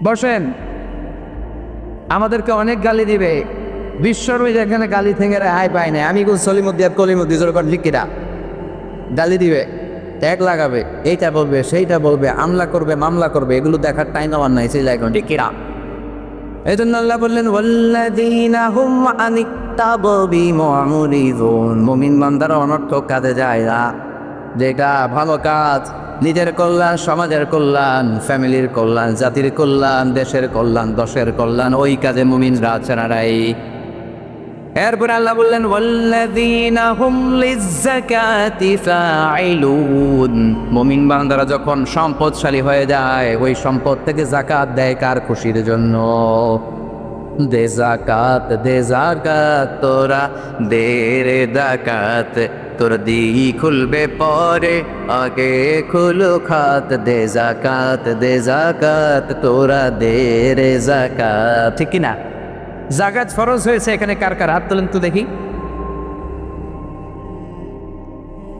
বসেন, আমাদেরকে অনেক গালি দিবে। বিশ্বরবি যেখানে গালি থেকে রেহাই পায় না, আমি সলিমুদ্দি আর কলিমুদ্দি যখন লিখিরা গালি দিবে, ট্যাগ লাগাবে, এইটা বলবে সেইটা বলবে, আমলা করবে মামলা করবে, এগুলো দেখার টাইম আমার নাই। সেই লাইক লিখিরা এই জন্য আল্লাহ বললেন ওয়াল্লাযীনা হুম আনিত্তাবি মুরিদুন, মুমিন বান্দারা অনর্থক কাজে যায় না, যেটা ভালো কাজ, নিজের কল্যাণ, সমাজের কল্যাণ, ফ্যামিলির কল্যাণ, জাতির কল্যাণ, দেশের কল্যাণ, দশের কল্যাণ, ওই কাজে মুমিনরা ছাড়াই। এরপরে আল্লাহ বললেন ওয়াল্লাযীনা হুম লিয-যাকাতি ফাঈলুন, মুমিন বান্দারা যখন সম্পদশালী হয়ে যায়, ওই সম্পদ থেকে যাকাত দেয় কার খুশির জন্য? দে যাকাত, দে যাকাত, তোরা দে রে যাকাত, তোর দি খুলবে পরে, আগে খুলো খাত, দে যাকাত, দে যাকাত, তোরা দে রে যাকাত। ঠিক কিনা? যাকাত ফরজ হয়েছে এখানে কার কার? হাত তোলেন তো দেখি।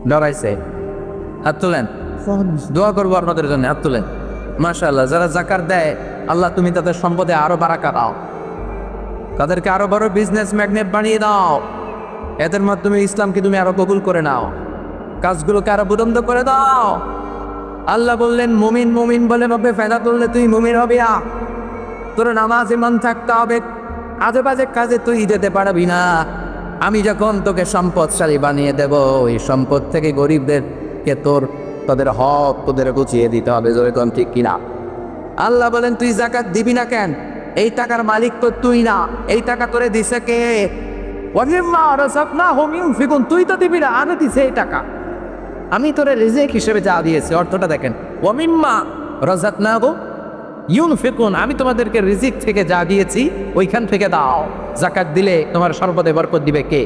ডরাইছে? হাত তোলেন, দোয়া করবো আপনাদের জন্য। হাত তোলেন। মাশাআল্লাহ, যারা যাকাত দেয় আল্লাহ তুমি তাদের সম্পদে আরো বারাকা দাও, তাদেরকে আরো বড় বিজনেস ম্যাগনেট বানিয়ে দাও, এদের মাধ্যমে ইসলামকে তুমি আরো কবুল করে নাও, কাজগুলোকে আরো বুলন্দ করে দাও। আল্লাহ বললেন মুমিন মুমিন বলে ভাবে ফায়দা করলে তুই মুমিন হবি না, তোর নামাজ ইমান থাকতে হবে, আজে বাজে কাজে তুই যেতে পারবি না। আমি যখন তোকে সম্পদশালী বানিয়ে দেব, ওই সম্পদ থেকে গরিবদেরকে তাদের হক তোদের গুছিয়ে দিতে হবে। যেরকম ঠিক কিনা? আল্লাহ বলেন তুই যাকাত দিবি না কেন? এই টাকার মালিক তো তুই না, এই টাকা তোরে দিছে কে? ওয়ামিম্মা রাযাকনাহুম ইউনফিকুন, তুই তো দিবি না, আমি দিছি এই টাকা, আমি তোরে রিজিক হিসেবে যা দিয়েছি। অর্থটা দেখেন, ওয়ামিম্মা রাযাকনাহুম ইউনফিকুন, আমি তোমাদেরকে রিজিক থেকে যা দিয়েছি ওইখান থেকে দাও। যাকাত দিলে তোমার সম্পদে বরকত দিবে কে?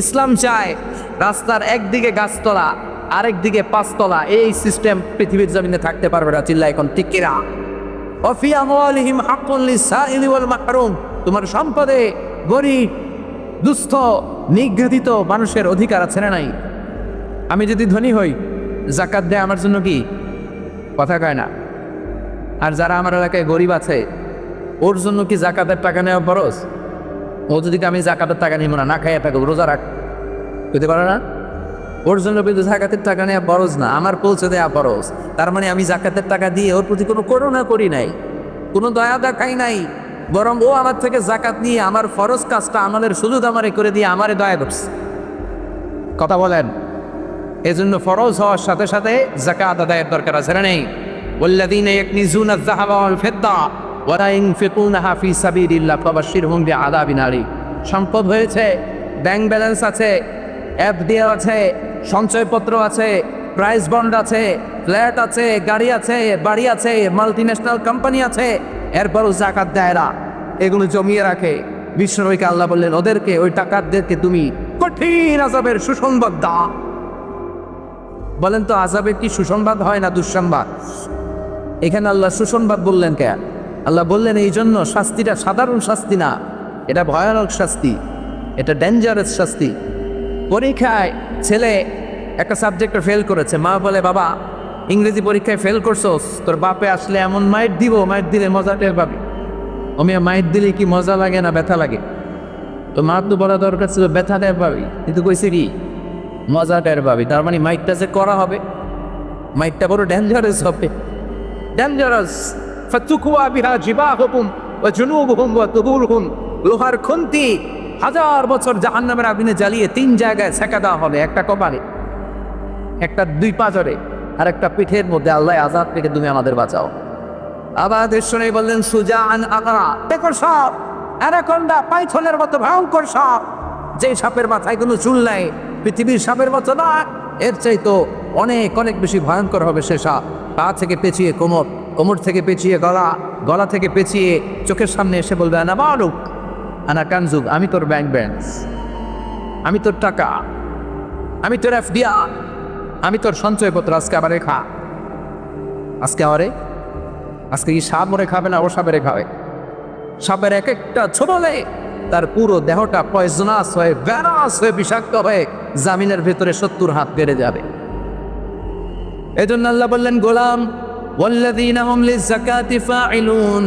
ইসলাম চায় রাস্তার একদিকে গাছতলা, আরেক দিকে পাঁচতলা, এই সিস্টেম পৃথিবীর জমিনে থাকতে পারবে না। চিল্লা এখন ঠিক কিনা? ওয়াফি আমওয়ালিহিম হাক্কুন লিস-সাইলি ওয়াল মাহরুম, তোমার সম্পদে গরিব, দুস্থ, নিগৃহীত মানুষের অধিকার আছে না নাই? আমি যদি ধনী হই, যাকাত দেয় আমার জন্য কি? কথা কয় না। আর যারা আমার এলাকায় গরিব আছে, ওর জন্য কি যাকাতের টাকা নেওয়া ফরজ? ও যদি আমি যাকাতের টাকা নিব না, না খাইয়া থাকবো, রোজা রাখ, বুঝতে পারো না? ওর জন্য কিন্তু যাকাতের টাকা নেওয়া ফরজ না, আমার পৌঁছে দেওয়া ফরজ। তার মানে আমি যাকাতের টাকা দিয়ে ওর প্রতি কোনো করুণা করি নাই, কোনো দয়া দেখাই নাই, বরং ও আমার থেকে যাকাত নিয়ে আমার ফরজ কাজটা আমাদের সুযোগ আমারে করে দিয়ে আমারে দয়া করছে। কথা বলেন? এজন্য ফরজ হওয়ার সাথে সাথে যাকাত আদায়ের দরকার আছে না নেই? ওয়াল্লাযীনা ইয়াকনিজুনা আয-যাহাবা ওয়াল ফিদ্দা ওয়া লা ইউনফিকুনাহা ফী সাবিলিল্লাহ ফাবাশশিরহুম বিআযাবিন আলীম। সম্পদ হয়েছে, ব্যাংক ব্যালেন্স আছে, এফডি আছে, সঞ্চয়পত্র আছে, প্রাইস বন্ড আছে, ফ্ল্যাট আছে, গাড়ি আছে, বাড়ি আছে, মাল্টিন্যাশনাল কোম্পানি আছে, এরপরও যাকাত দেয় না, এগুলো জমিয়ে রাখে। বিশ্বনবীকে আল্লাহ বললেন ওদেরকে, ওই টাকারদেরকে তুমি কঠিন আযাবের সুসংবাদ দাও। বলেন তো আযাবের কি সুসংবাদ হয় না দুঃসংবাদ? এখানে আল্লাহ সুসংবাদ বললেন কে? আল্লাহ বললেন এই জন্য শাস্তিটা সাধারণ শাস্তি না, এটা ভয়ানক শাস্তি, এটা ডেঞ্জারাস শাস্তি। পরীক্ষায় ছেলে একটা সাবজেক্টে ফেল করেছে, মা বলে বাবা ইংরেজি পরীক্ষায় ফেল করছোস, তোর বাপে আসলে এমন মাইট দিব, মাইট দিলে মজা টের পাবি। অমিয়া মাইট দিলে কি মজা লাগে না ব্যথা লাগে? তো মা তো বলা দরকার ছিল ব্যথা টের পাবি, কিন্তু কইছে কি মজা টের পাবি। তার মানে মাইটটা যে করা হবে, মাইটটা বড় ডেঞ্জারাস হবে, ডেঞ্জারাস। ফাতুকুয়া বিহা জিবাহুকুম ওয়া জুনুবুহুম ওয়া তুবুরহুম, লোহার খুন্তি 1000 বছর জাহান্নামের আগুনে জ্বালিয়ে 3 জায়গায় ছেঁকা দেওয়া হবে, একটা কপালে, একটা 2 পাঁজরে, আর একটা পিঠের মধ্যে। আল্লাহ আযাব থেকে তুমি আমাদের বাঁচাও। আবার শুনে বললেন সুজাআন আকরা, দেখো সাপ, অ্যানাকোন্ডা, পাইথনের মতো ভয়ঙ্কর সাপ, যে সাপের মাথায় কোনো চুল নাই, পৃথিবীর সাপের মতো না, এর চাইতো অনেক অনেক বেশি ভয়ঙ্কর হবে সে সাপ। পা থেকে পেঁচিয়ে কোমর, কোমর থেকে পেঁচিয়ে গলা, গলা থেকে পেঁচিয়ে চোখের সামনে এসে বলবে আনা মালুক আনা কানজুক, আমি তোর ব্যাংক ব্যালেন্স, আমি তোর টাকা, আমি তোর এফডিআর, আমি তোর সঞ্চয়পত্র, আজকে আবার খা। আজকে আমারে, আজকে কি সাপ মরে খাবে না ও সাপেরে খাবে? সাপের এক একটা ছোবলে তার পুরো দেহটা পয়জনাস হয়ে, ভ্যারাস হয়ে, বিষাক্ত হয়ে জামিনের ভেতরে 70 হাত বেড়ে যাবে। এই জন্য আল্লাহ বললেন গোলাম ওয়াল্লাযীনা হুম লিযাকাতি ফাইলুন,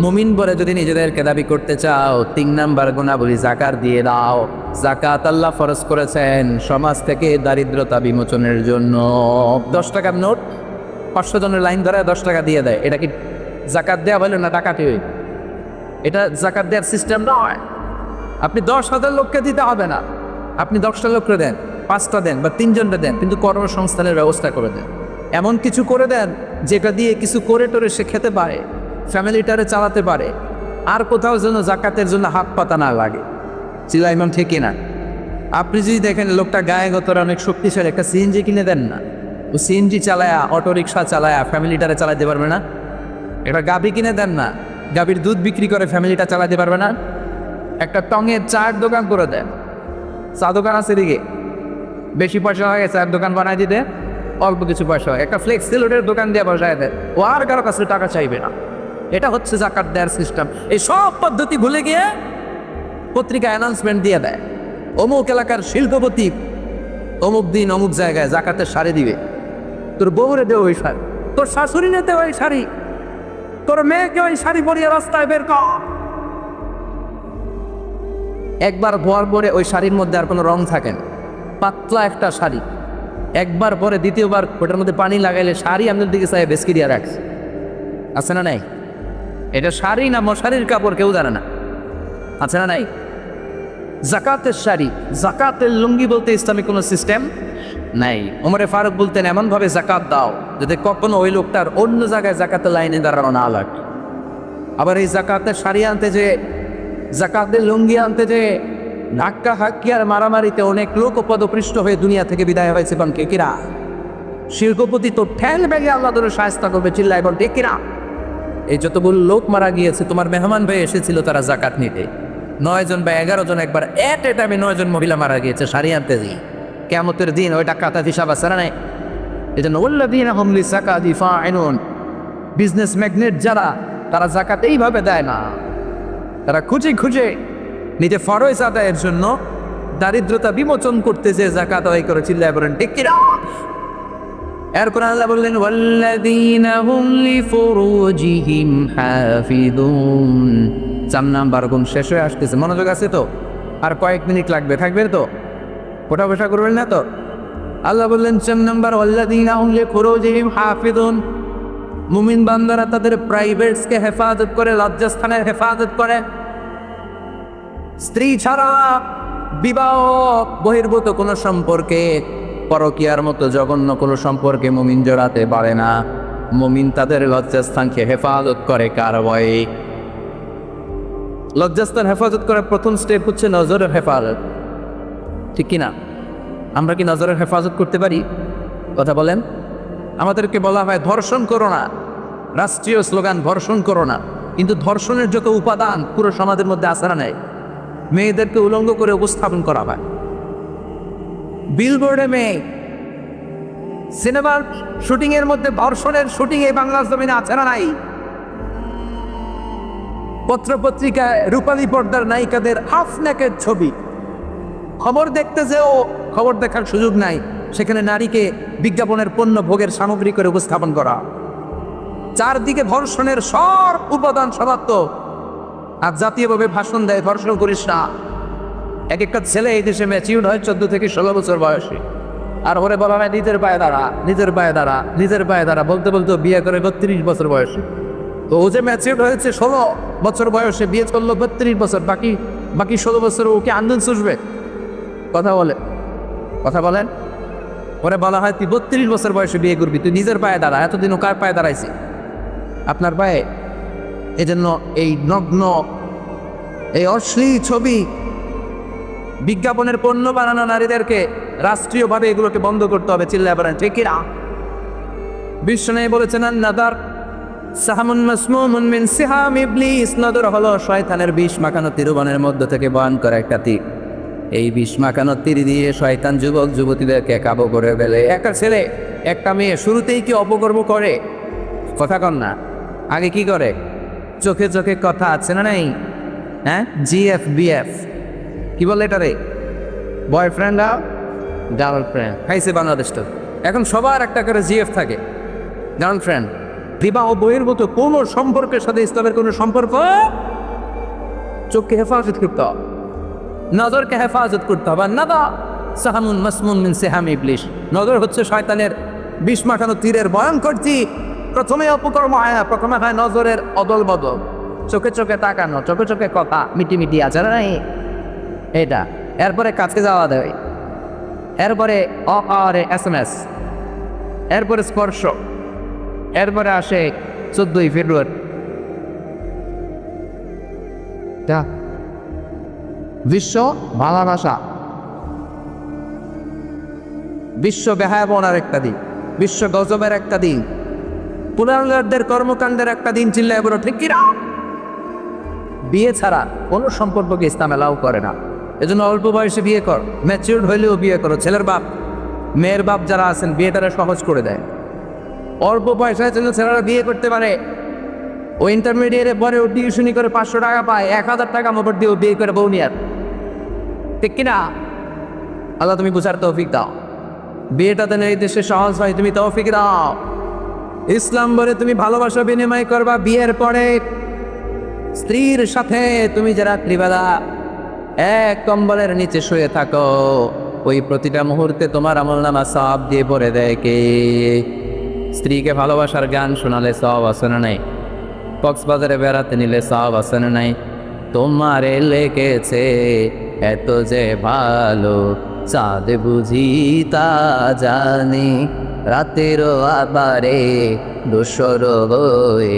মুমিন বলে যদি নিজেদেরকে দাবি করতে চাও 3 নাম্বার গুণাবলী যাকাত দিয়ে দাও। যাকাত আল্লাহ ফরজ করেছেন সমাজ থেকে দারিদ্রতা বিমোচনের জন্য। 10 টাকার নোট 500 জনের লাইন ধরে 10 টাকা দিয়ে দেয়, এটা কি যাকাত দেওয়া বলে না ডাকাতি? এটা যাকাত দেওয়ার সিস্টেম নয়। আপনি 10,000 লোককে দিতে হবে না, আপনি 10টা লোককে দেন, 5টা দেন বা 3 জনটা দেন, কিন্তু কর্মসংস্থানের ব্যবস্থা করে দেন। এমন কিছু করে দেন যেটা দিয়ে কিছু করে টোরে সে খেতে পারে, ফ্যামিলিটারে চালাতে পারে, আর কোথাও যেন যাকাতের জন্য হাত পাতা না লাগে। চিলাইমান ঠিকই না? আপনি যদি দেখেন লোকটা গায়ে গতরে অনেক শক্তিশালী, একটা সিএনজি কিনে দেন না, ও সিএনজি চালায়া, অটোরিকশা চালায়া ফ্যামিলিটারে চালাতে পারবে না? একটা গাভী কিনে দেন না, গাভীর দুধ বিক্রি করে ফ্যামিলিটা চালাতে পারবে না? একটা টঙের চায়ের দোকান করে দেন, চা দোকান আছে দিকে, বেশি পয়সা হয় চায়ের দোকান বানায় দিতে, অল্প কিছু পয়সা হয়, একটা ফ্লেক্স সিলোডের দোকান দিয়ে বসায় দেয়, ও আর কারো কাছে টাকা চাইবে না। এটা হচ্ছে যাকাত দেওয়ার সিস্টেম। এই সব পদ্ধতি ভুলে গিয়ে পত্রিকা অ্যানাউন্সমেন্ট দিয়ে দেয় অমুক এলাকার শিল্পপতি অমুক দিন অমুক জায়গায় যাকাতের শাড়ি দিবে। তোর বউরে দে ওই শাড়ি, তোর শাশুড়ি নেতে ওই শাড়ি, তোর মেয়েকে ওই শাড়ি পরিয়ে রাস্তায় বের কর। একবার ধোয়ার পরে ওই শাড়ির মধ্যে আর কোনো রং থাকে না, পাতলা একটা শাড়ি, একবার পরে দ্বিতীয়বার ওটার মধ্যে পানি লাগাইলে শাড়ি আমাদের দিকে চাই বেসকি দিয়ে রাখছে, আছে না নাই? এটা শাড়ি না মশারির কাপড় কেউ জানে না, আছে না নাই? যাকাতের শাড়ি, যাকাতের লুঙ্গি বলতে ইসলামিক কোনো সিস্টেম নাই। ওমরে ফারুক বলতেন এমনভাবে যাকাত দাও যাতে কখনো ওই লোকটার অন্য জায়গায় যাকাতের লাইনে দাঁড়ানো না লাগে। আবার এই যাকাতের শাড়ি আনতে যে, যাকাতের লুঙ্গি আনতে যে ধাক্কা হাক্কি আর মারামারিতে অনেক লোক পদপৃষ্ট হয়ে দুনিয়া থেকে বিদায় হয়েছে। কোন কে কিরা? শিল্পপতি তো ঠ্যাং ব্যাগে আল্লাহ ধরে শায়েস্তা করবে, চিল্লায় বল কে কিরা? এই যতগুলো লোক মারা গিয়েছে তোমার মেহমান ভাই এসেছিল তারা যাকাত নিতে, 9 জন বা 11 জন, একবার এট এ টাইমে 9 জন মহিলা মারা গিয়েছে শাড়ি আনতে দিয়ে। কিয়ামতের দিন ওই টাকাটা হিসাব আছে না নাই? এই জন্য ওয়াল্লাযীনা হুম লিযাকাতি ফাইলুন, বিজনেস ম্যাগনেট যারা, তারা যাকাত এইভাবে দেয় না, তারা খুঁজে খুঁজে নিজে ফরজ আদায়ের জন্য দারিদ্রতা বিমোচন করতে যে যাকাত আদায় করে, চিল্লায় বলেন ঠিক কিনা? এরপর আল্লাহ বললেন ওয়াল্লাযীনা হুম লিফুরুজিহিম হাফিযুন। 4 নাম্বার গুণ শেষ হয়ে আসতেছে, মনোযোগ আছে তো? আর কয়েক মিনিট লাগবে, থাকবে তো? ওঠা বসা করবেন না তো? আল্লাহ বললেন 4 নাম্বার ওয়াল্লাযীনা হুম লিফুরুজিহিম হাফিযুন, মুমিন বান্দারা তাদের প্রাইভেটসকে হেফাজত করে, লজ্জাস্থানের হেফাজত করে। স্ত্রী ছাড়া বিবাহ বহির্ভূত কোনো সম্পর্কে, পরকীয়ার মতো জঘন্য কোনো সম্পর্কে মুমিন জড়াতে পারে না। মুমিন তাদের লজ্জাস্থানকে হেফাজত করে কার ভয়ে? লজ্জাস্থান হেফাজত করার প্রথম স্টেপ হচ্ছে নজরের হেফাজত, ঠিক কিনা? আমরা কি নজরের হেফাজত করতে পারি? কথা বলেন। আমাদেরকে বলা হয় ধর্ষণ করো না, রাষ্ট্রীয় স্লোগান ধর্ষণ করো না, কিন্তু ধর্ষণের যত উপাদান পুরো সমাজের মধ্যে আসা নেই। মেয়েদেরকে উলঙ্গ করে উপস্থাপন করা হয়, বিলবোর্ডে মেয়ে, সিনেমার শুটিং এর মধ্যে ধর্ষণের শুটিং এই বাংলার জমিনে আছে না নাই? পত্রপত্রিকায় রূপালী পর্দার নায়িকাদের হাফ নেকের ছবি, খবর দেখতে যেও খবর দেখার সুযোগ নাই, সেখানে নারীকে বিজ্ঞাপনের পণ্য ভোগের সামগ্রী করে উপস্থাপন করা। চারদিকে ধর্ষণের সব উপাদান সমাপ্ত, আর জাতীয়ভাবে ভাষণ দেয় ধর্ষণ করিস না। এক একটা ছেলে এই দেশে ম্যাচিউর হয় 14 থেকে 16 বছর বয়সে, আর ওরে বলা হয় নিজের পায়ে দাঁড়া, নিজের পায়ে দাঁড়া, নিজের পায়ে দাঁড়া, বলতে বলতে বিয়ে করে 32 বছর বয়সে। তো ও যে ম্যাচিউর হয়েছে 16 বছর বয়সে, বিয়ে করলো 32 বছর, বাকি 16 বছর ওকে আন্দোলন চুষবে। কথা বলেন। ওরে বলা হয় তুই 32 বছর বয়সে বিয়ে করবি, তুই নিজের পায়ে দাঁড়া। এতদিন ও কার পায়ে দাঁড়াইছে? আপনার পায়ে। এজন্য এই নগ্ন, এই অশ্লীল ছবি, বিজ্ঞাপনের পণ্য বানানো নারীদেরকে রাষ্ট্রীয়ভাবে এগুলোকে বন্ধ করতে হবে, চিল্লায় বলেন ঠিক কিনা? বিশ্বনবী বলেছেন নাদার সাহামুন মাসমুমুন মিন সিহাম ইবলিস, নজর হলো শয়তানের বিষ মাখানো তীরবনের মধ্য থেকে ভয়ঙ্কর একটা তীর। এই বিষ মাখানো তীর দিয়ে শয়তান যুবক যুবতীদেরকে কাবু করে ফেলে। একটা ছেলে একটা মেয়ে শুরুতেই কি অপকর্ম করে? কথা কন না, আগে কি করে? চোখে চোখে কথা আছে না নাই? হ্যাঁ, জিএফ বিএফ কি বলে এটা রে? বয়ফ্রেন্ড আর গার্লফ্রেন্ড খাইছে বাংলাদেশ তো। এখন সবার একটা করে জিএফ থাকে, গার্লফ্রেন্ড। বিবাহ বহির্ভূত কোনো সম্পর্কের সাথে ইসলামের কোনো সম্পর্ক। চোখকে হেফাজত করতে হবে, নজরকে হেফাজত করতে হবে। নাদা সাহামুন মাসমুন মিন সিহাম ইবলিস, নজর হচ্ছে শয়তানের বিষ মাখানো তীরের ভয়ঙ্কর তীর। প্রথমে অপকর্ম হয় না, প্রথমে হয় নজরের অদল বদল, চোখে চোখে তাকানো, চোখে চোখে কথা, মিটি মিটি আছে না নাই এটা। এরপরে কাছে যাওয়া দেয়, এরপরে SMS, এরপরে স্পর্শ, এরপরে আসে 14ই ফেব্রুয়ারি। বিশ্ব ভালোবাসা, বিশ্ব বেহায়াপনার একটা দিন, বিশ্ব গজবের একটা দিন, পুনরুদ্ধারদের কর্মকাণ্ডের একটা দিন। চিল্লায় বলো ঠিক কিনা? বিয়ে ছাড়া কোনো সম্পর্ককে ইসলাম এলাও করে না। এজন্য অল্প বয়সে বিয়ে কর, ম্যাচিউরড হইলেও বিয়ে করো। ছেলের বাপ মেয়ের বাপ যারা আছেন বিয়েটারে সহজ করে দেয়। অল্প পয়সায় জন্য ছেলেরা বিয়ে করতে পারে। ও ইন্টারমিডিয়েটে পরে ও টিউশনি করে 500 টাকা পায়, 1000 টাকা মোটর দিয়ে বিয়ে করে বউ নিয়ে। ঠিক কিনা? আল্লাহ তুমি বুঝার তৌফিক দাও। বিয়েটাতে এই দেশে সহজ হয়, তুমি তৌফিক দাও। ইসলাম বলে তুমি ভালোবাসা বিনিময় করবা। বিয়ের পরে স্ত্রীর সাথে তুমি যারা রাত্রিবেলা এক কম্বলের নিচে শুয়ে থাকো, ওই প্রতিটা মুহূর্তে তোমার আমলনামা সওয়াব দিয়ে ভরে দেয় কে? স্ত্রীকে ভালোবাসার গান শোনালে সওয়াব আছে না নাই? কক্সবাজারে বেড়াতে নিলে সওয়াব আছে না নাই? তোমারে লেগেছে এত যে ভালো, চাঁদ বুঝি তা জানি, রাতেরও আবারে দোসর হয়ে,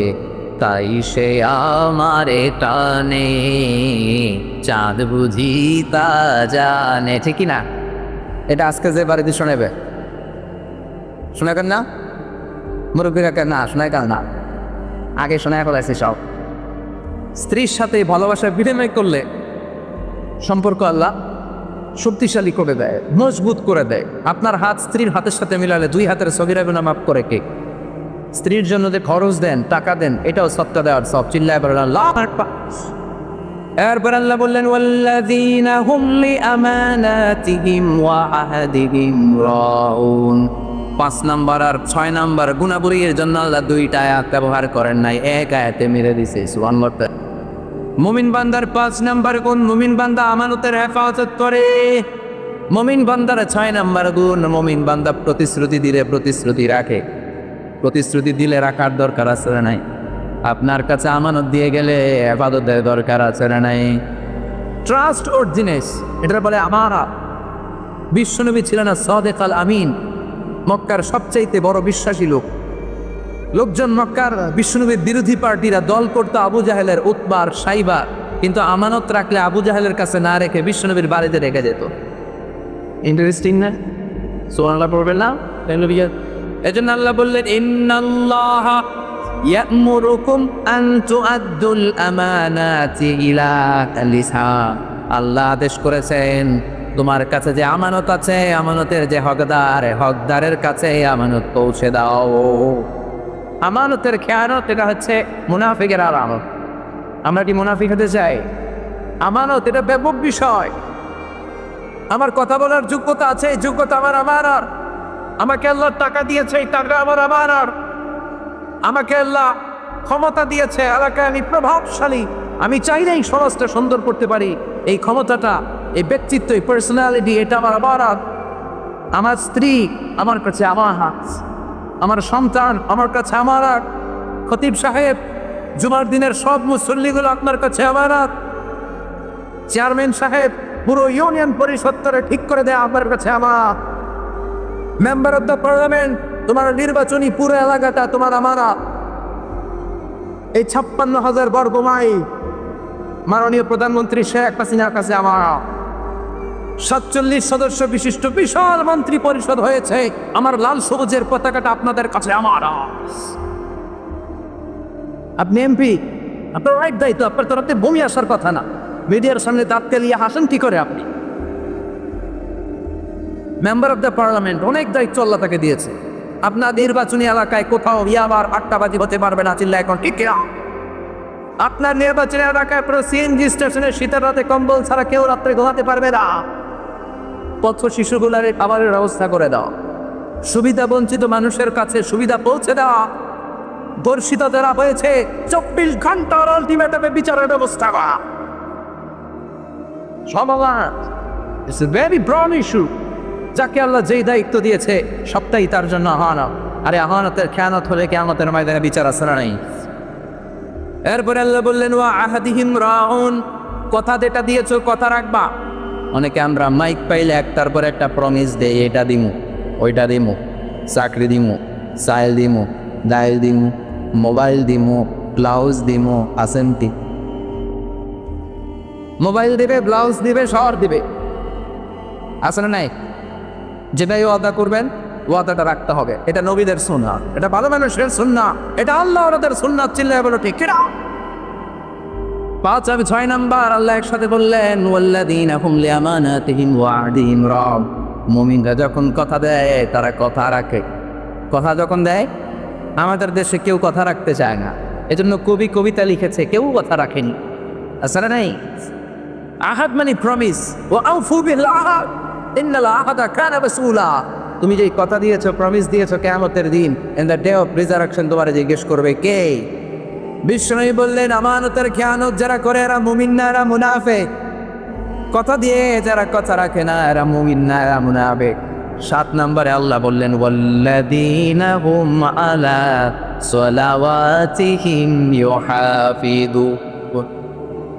তাই সে আমারে টানে, চাঁদ বুঝি তা জানে। ঠিক না? এটা আজকে যে বাড়িতে শোনাবে, শোনা কেন না? মুরব্বীরা কেন না শোনায়? কেন না? আগে শোনায় ফেলাইছে সব। স্ত্রীর সাথে ভালোবাসা বিনিময় করলে সম্পর্ক আল্লাহ শক্তিশালী করে দেয়, মজবুত করে দেয়। আপনার হাত স্ত্রীর হাতের সাথে মিলালে 2 হাতের সগীরা গুনাহ মাফ করে কে? স্ত্রীর জন্য যে খরচ দেন, টাকা দেন, এটাও সত্তা দেওয়ার সব। চিল্লায় বলেন আল্লাহ। এরপর আল্লাহ বললেন ওয়াল্লাযীনা হুম লিআমানাতিহিম ওয়া আহদিহিম রাউন। 5 নাম্বার আর 6 নাম্বার গুনাহবুরির জন্য আল্লাহ 2টা আয়াত ব্যবহার করেন নাই, এক আয়াতে মেরে দিয়েছে। সুবহানাল্লাহ। মুমিন বান্দার 5 নাম্বার গুণ, মুমিন বান্দা আমানতের হেফাজত করে। মুমিন বান্দার 6 নাম্বার গুণ, মুমিন বান্দা প্রতিশ্রুতি দিলে প্রতিশ্রুতি রাখে। প্রতিশ্রুতি দিলে রাখার দরকার আছে না নাই? আপনার কাছে আমানত দিয়ে গেলে হেফাজতের দরকার আছে না নাই? ট্রাস্ট ওর জিনিস, এটার বলে আমারা। বিশ্বনবী ছিলেন সাদিক আল আমিন, মক্কার সবচাইতে বড় বিশ্বাসী লোক। লোকজন মক্কার বিশ্বনবীর বিরোধী পার্টিরা দল করতো আবু জাহেলের, উতবার, সাইবার, কিন্তু আমানত রাখলে আবু জাহেলের কাছে না রেখে বিশ্বনবীর বাড়িতে রেখে যেত। ইন্টারেস্টিং না? সুবহানাল্লাহ পড়বেন না? এজন্য আল্লাহ বললেন ইন্নাল্লাহা ইয়া'মুরুকুম আন তুআদ্দুল আমানাতি ইলা আহলিহা। আল্লাহ আদেশ করেছেন তোমার কাছে যে আমানত আছে, আমানতের যে হকদার, হকদারের কাছে আমানত পৌঁছে দাও। আমানতের খেয়ানত, এটা হচ্ছে মুনাফিকের আলামত। আমরা কি মুনাফিক হতে চাই? আমানত এটা ব্যাপক বিষয়। আমার কথা বলার যোগ্যতা আছে, এই যোগ্যতা আমার আমানত। আমাকে আল্লাহ টাকা দিয়েছে, এই টাকা আমার আমানত। আমাকে আল্লাহ ক্ষমতা দিয়েছে, এলাকায় আমি প্রভাবশালী, আমি চাইলেই সমাজটা সুন্দর করতে পারি। এই ক্ষমতাটা, এই ব্যক্তিত্ব, এই পার্সোনালিটি, এটা আমার আমানত। আমার স্ত্রী আমার কাছে আমানত, আমার সন্তান আমার কাছে আমানত। খতিব সাহেব, জুমার দিনের সব মুসল্লিগুলো আপনার কাছে আমানত। চেয়ারম্যান সাহেব, পুরো ইউনিয়ন পরিষদটারে ঠিক করে দেয় আপনার কাছে আমানত। মেম্বার অফ দ্য পার্লামেন্ট, তোমার নির্বাচনী পুরো এলাকাটা তোমার আমানত। এই 56,000 বর্গ মাইল মাননীয় প্রধানমন্ত্রী শেখ হাসিনার কাছে আমানত। 47 সদস্য বিশিষ্ট বিশাল মন্ত্রী পরিষদ হয়েছে, আমার লাল সবুজের পতাকাটা আপনাদের কাছে আমানত। আপনি এমপি, আপনার রাইট দায়িত্ব, আপনার তরফে বমি আসার কথা না। মিডিয়ার সামনে দাঁত তেলিয়ে হাসেন কি করে আপনি? মেম্বার অফ দ্য পার্লামেন্ট, অনেক দায়িত্ব আল্লাহ তাকে দিয়েছে। আপনার নির্বাচনী এলাকায় কোথাও ইয়াবার আটটাবাজি হতে পারবে না, চিল্লা এখন ঠিক কিনা? আপনার নির্বাচনী এলাকায় পুরো সিএনজি স্টেশনে শীতের রাতে কম্বল ছাড়া কেউ রাত্রে ঘুমাতে পারবে না। পথ শিশুগুলার খাবারের ব্যবস্থা করে দাও, সুবিধা বঞ্চিত মানুষের কাছে সুবিধা পৌঁছে দেওয়া, ধর্ষিত যারা হয়েছে 24 ঘন্টার আলটিমেটামে বিচারের ব্যবস্থা করা। সমাজ it's a very broad issue. যাকে আল্লাহ যেই দায়িত্ব দিয়েছে সবটাই তার জন্য আহানত। আরে আহানতের খেয়ানত হলে কিয়ামতের ময়দানে বিচার আছে না নাই? এরপরে আল্লাহ বললেন ওয়া আহাদিহিম রাউন, কথা যেটা দিয়েছো কথা রাখবা। অনেকে আমরা মাইক পাইলে একটার পর একটা প্রমিস দেই, এটা দিমু, ওইটা দিমু, চাকরি দিমু, চাইল দিমু, ডাইল দিমু, মোবাইল দিমু, ব্লাউজ দিমু, আসেন্টি মোবাইল দিবে, ব্লাউজ দিবে, শহর দিবে, আছে না নাই? যেটাই ওয়াদা করবেন ওয়াদাটা রাখতে হবে। এটা নবীদের সুন্নাত, এটা ভালো মানুষের সুন্নাত, এটা আল্লাহ ওদের সুন্নাত। চিল্লায় বলো ঠিক কিনা? 6 নাম্বার আল্লাহ একসাথে বললেন ওয়াল্লাযীনা হুম লিআমানাতিহিম ওয়া আহদিহিম রাউন। মুমিনরা যখন কথা দেয় তারা কথা রাখে। কথা যখন দেয়, আমাদের দেশে কেউ কথা রাখতে চায় না, এজন্য কবি কবিতা লিখেছে, কেউ কথা রাখেনি। আসলে নাই? আহাদ মানে প্রমিস, ওয়া আউফু বিল আহাদ ইন্নাল আহাদা কানা মাসউলা। তুমি যেই কথা দিয়েছো, প্রমিস দিয়েছো, কিয়ামতের দিন in the day of resurrection তোমারে জিজ্ঞেস করবে কে? বিষ্ণু বললেন আমানতের খেয়ানত যারা করে এরা মুমিন না, এরা মুনাফিক। কথা দিয়ে যারা কথা রাখে না এরা মুমিন না, এরা মুনাফিক। 7 নম্বরে আল্লাহ বললেন ওয়াল্লাযীনা হুম আলা সালাওয়াতিহিম ইউহাফিযুন।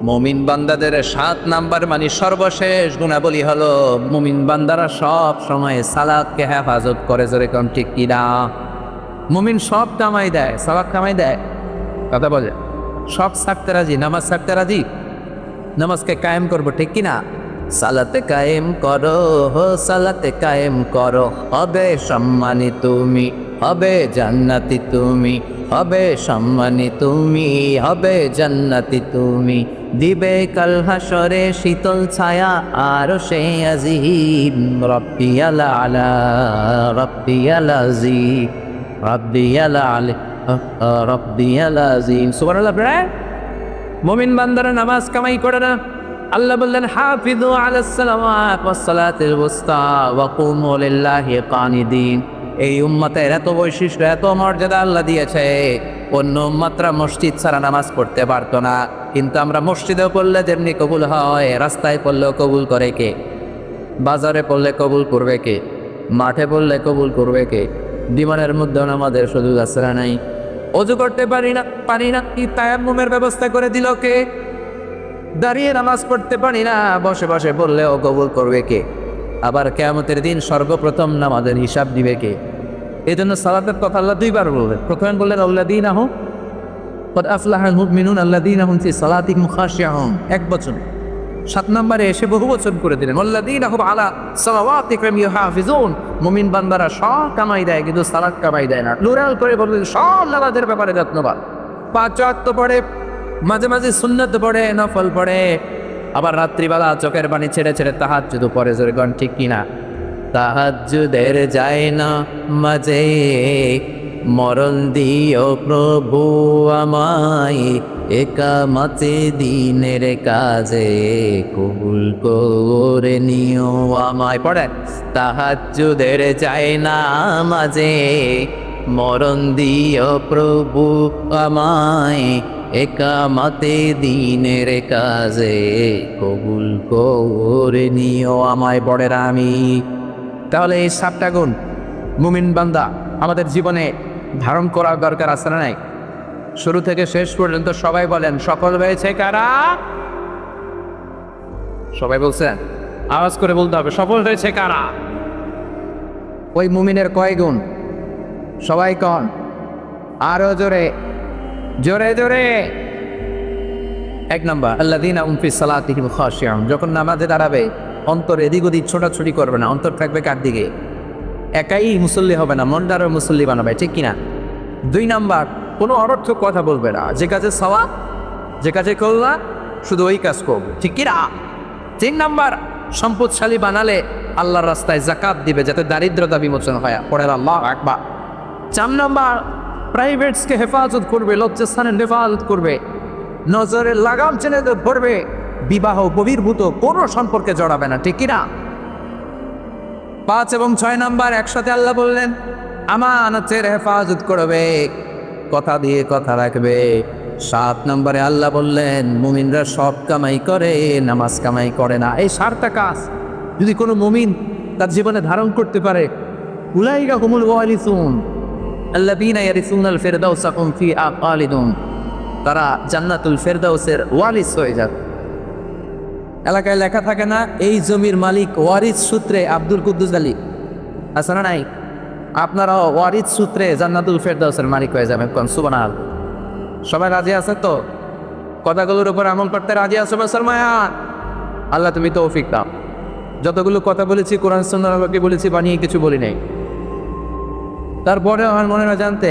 মুমিন বান্দাদের 7 নাম্বার মানে সর্বশেষ গুণাবলী হলো মুমিন বান্দারা সব সময় সালাতকে হেফাজত করে। যেরকম ঠিক কিনা? মুমিন সব কামাই দেয়, সালাত কামাই দেয়, কথা বলে, সব ছাড়তে রাজি, নামাজ ছাড়তে রাজি, নামাজকে কায়েম করবো, ঠিক কিনা? সালাতে কায়েম করো, সালাতে কায়েম করো, হবে সম্মানী তুমি, হবে জান্নাতি তুমি, হবে সম্মানী তুমি, হবে জান্নাতি তুমি। দিবে কাল হাসরে শীতল ছায়া আরশে আজিম। রব্বিয়াল আলা, রব্বিয়াল আজিম, রব্বিয়াল আলা, রব্বিয়াল আজিম। সুবহানাল্লাহ। মুমিন বান্দারা নামাজ কামাই করে না। আল্লাহ বললেন হাফিজু আলাস সালাওয়াত ওয়াস সালাতিল ওয়াসতা ওয়া কুমু লিল্লাহি কানিদিন। এই উম্মতের এত বৈশিষ্ট্য, এত মর্যাদা আল্লাহ দিয়েছে, অন্য উম্মতরা মসজিদ ছাড়া নামাজ পড়তে পারতো না। কিন্তু আমরা মসজিদেও পড়লে যেমনি কবুল হয়, রাস্তায় পড়লেও কবুল করে কে? বাজারে পড়লে কবুল করবে কে? মাঠে পড়লে কবুল করবে কে? বিমানের মধ্যেও আমাদের সুযোগ আছে না নাই? অজু করতে পারি না, কি তায়াম্মুমের ব্যবস্থা করে দিল কে? দাঁড়িয়ে নামাজ পড়তে পারি না, বসে বসে বললেও কবুল করবে কে? আবার কিয়ামতের দিন সর্বপ্রথম নামাজের হিসাব দিবে কে? এই জন্য সালাতের কথা আল্লাহ 2 বার বললেন। প্রথমে বললেন আল্লাযীনা হুম ক্বাদ আফলাহাল মুমিনুন আল্লাযীনা হুম ফি সালাতিহিম খাশিউন, 1 বচন। 7 নম্বরে এসে বহু বচন করে দিলেন আল্লাযীনা হুম আলা সালাওয়াতিহিম ইউহাফিজুন। মুমিন বান্দারা সব কামাই দেয় কিন্তু সালাত কামাই দেয় না। প্লুরাল করে বললেন সব নামাজের ব্যাপারে যত্নবান। 5 ওয়াক্ত পড়ে, মাঝে মাঝে সুন্নত পড়ে, নফল পড়ে, আবার রাত্রিবেলা চোখের পানি ছেড়ে ছেড়ে তাহাজ্জুদ পড়ে। যেরকম ঠিক কিনা? তাহাজ্জুদের যায় না মাঝে মরণ দিও প্রভু আমায়, একামতে দিনের কাজে কবুল করে নিও আমায়। পড়ে তাহাজ্জুদের যায় না মাঝে মরণ দিও প্রভু আমায়, একামতে দিনের কাজে কবুল করে নিও আমায়। পড়ের আমি তাহলে এই 7টা গুণ মুমিন বান্দা আমাদের জীবনে ধারণ করার দরকার আছে না নাই? শুরু থেকে শেষ পর্যন্ত সবাই বলেন সফল হয়েছে কারা? সবাই বলছেন? আওয়াজ করে বলতে হবে সফল হয়েছে কারা? ওই মুমিনের কয় গুণ? সবাই কন, আরো জোরে জোরে জোরে। 1 নম্বর আল্লাযীনা হুম ফি সালাতিহিম খাশিউন। যখন নামাজে দাঁড়াবে অন্তর এদিক ওদিক ছোটাছুটি করবে না, অন্তর থাকবে কার দিকে? একাই মুসল্লি হবে না, মনটারও মুসল্লি বানাবে, ঠিক কিনা? 2 নম্বর কোনো অনর্থক কথা বলবে না, যে কাজে সওয়াব, যে কাজে কল্যাণ, শুধু ওই কাজ করবে, ঠিক কি না? 3 নাম্বার, সম্পদশালী বানালে আল্লাহর রাস্তায় যাকাত দিবে যাতে দারিদ্রতা বিমোচন হয়, পড়েন আল্লাহু আকবার। 4 নাম্বার, প্রাইভেটসকে হেফাজত করবে, লজ্জাস্থানের হেফাজত করবে, নজরের লাগাম টেনে ধরবে, বিবাহ বহির্ভূত কোনো সম্পর্কে জড়াবে না, ঠিক কি না? 5 এবং 6 নাম্বার একসাথে আল্লাহ বললেন আমানতের হেফাজত করবে, কথা দিয়ে কথা রাখবে। 7 নম্বরে আল্লাহ বললেন মুমিনরা সব কামাই করে, নামাজ কামাই করে না। এই 7টা কাজ যদি কোনো মুমিন তার জীবনে ধারণ করতে পারে, উলাইকা হুমুল ওয়ারিসুন আল্লাযীনা ইয়ারিসুনাল ফিরদাউসা হুম ফিহা খালিদুন, তারা জান্নাতুল ফেরদাউসের ওয়ারিস হয়ে যাবে। এলাকায় লেখা থাকে না, এই জমির মালিক ওয়ারিস সূত্রে আব্দুল কুদ্দুস আলী, আছে না নাই? আপনারা ওয়ারিস সূত্রে জান্নাতুল ফেরদাউসের মালিক হয়ে যাবেন। কোন সুবহানাল্লাহ। সবাই রাজি আছে তো? কথাগুলোর উপর আমল করতে রাজি আছো মুসলমান? আল্লাহ তুমি তৌফিক দাও। যতগুলো কথা বলেছি কোরআন সুন্নাহর আলোকে বলেছি, বানিয়ে কিছু বলি নাই। তারপরে আমার মনে হয় জানতে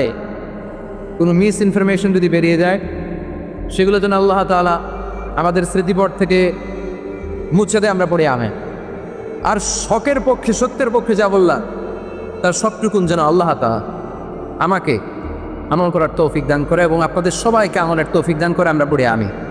কোনো মিস ইনফরমেশন যদি বেরিয়ে যায়, সেগুলো যেন আল্লাহ তাআলা আমাদের স্মৃতিপট থেকে মুছে দেয়, আমরা পড়ে আমে। আর শখের পক্ষে, সত্যের পক্ষে যা বললাম তার সবটুকুন যেন আল্লাহ তাআলা আমাকে আমল করার তৌফিক দান করে এবং আপনাদের সবাইকে আমলের তৌফিক দান করে, আমরা পড়ে আমি।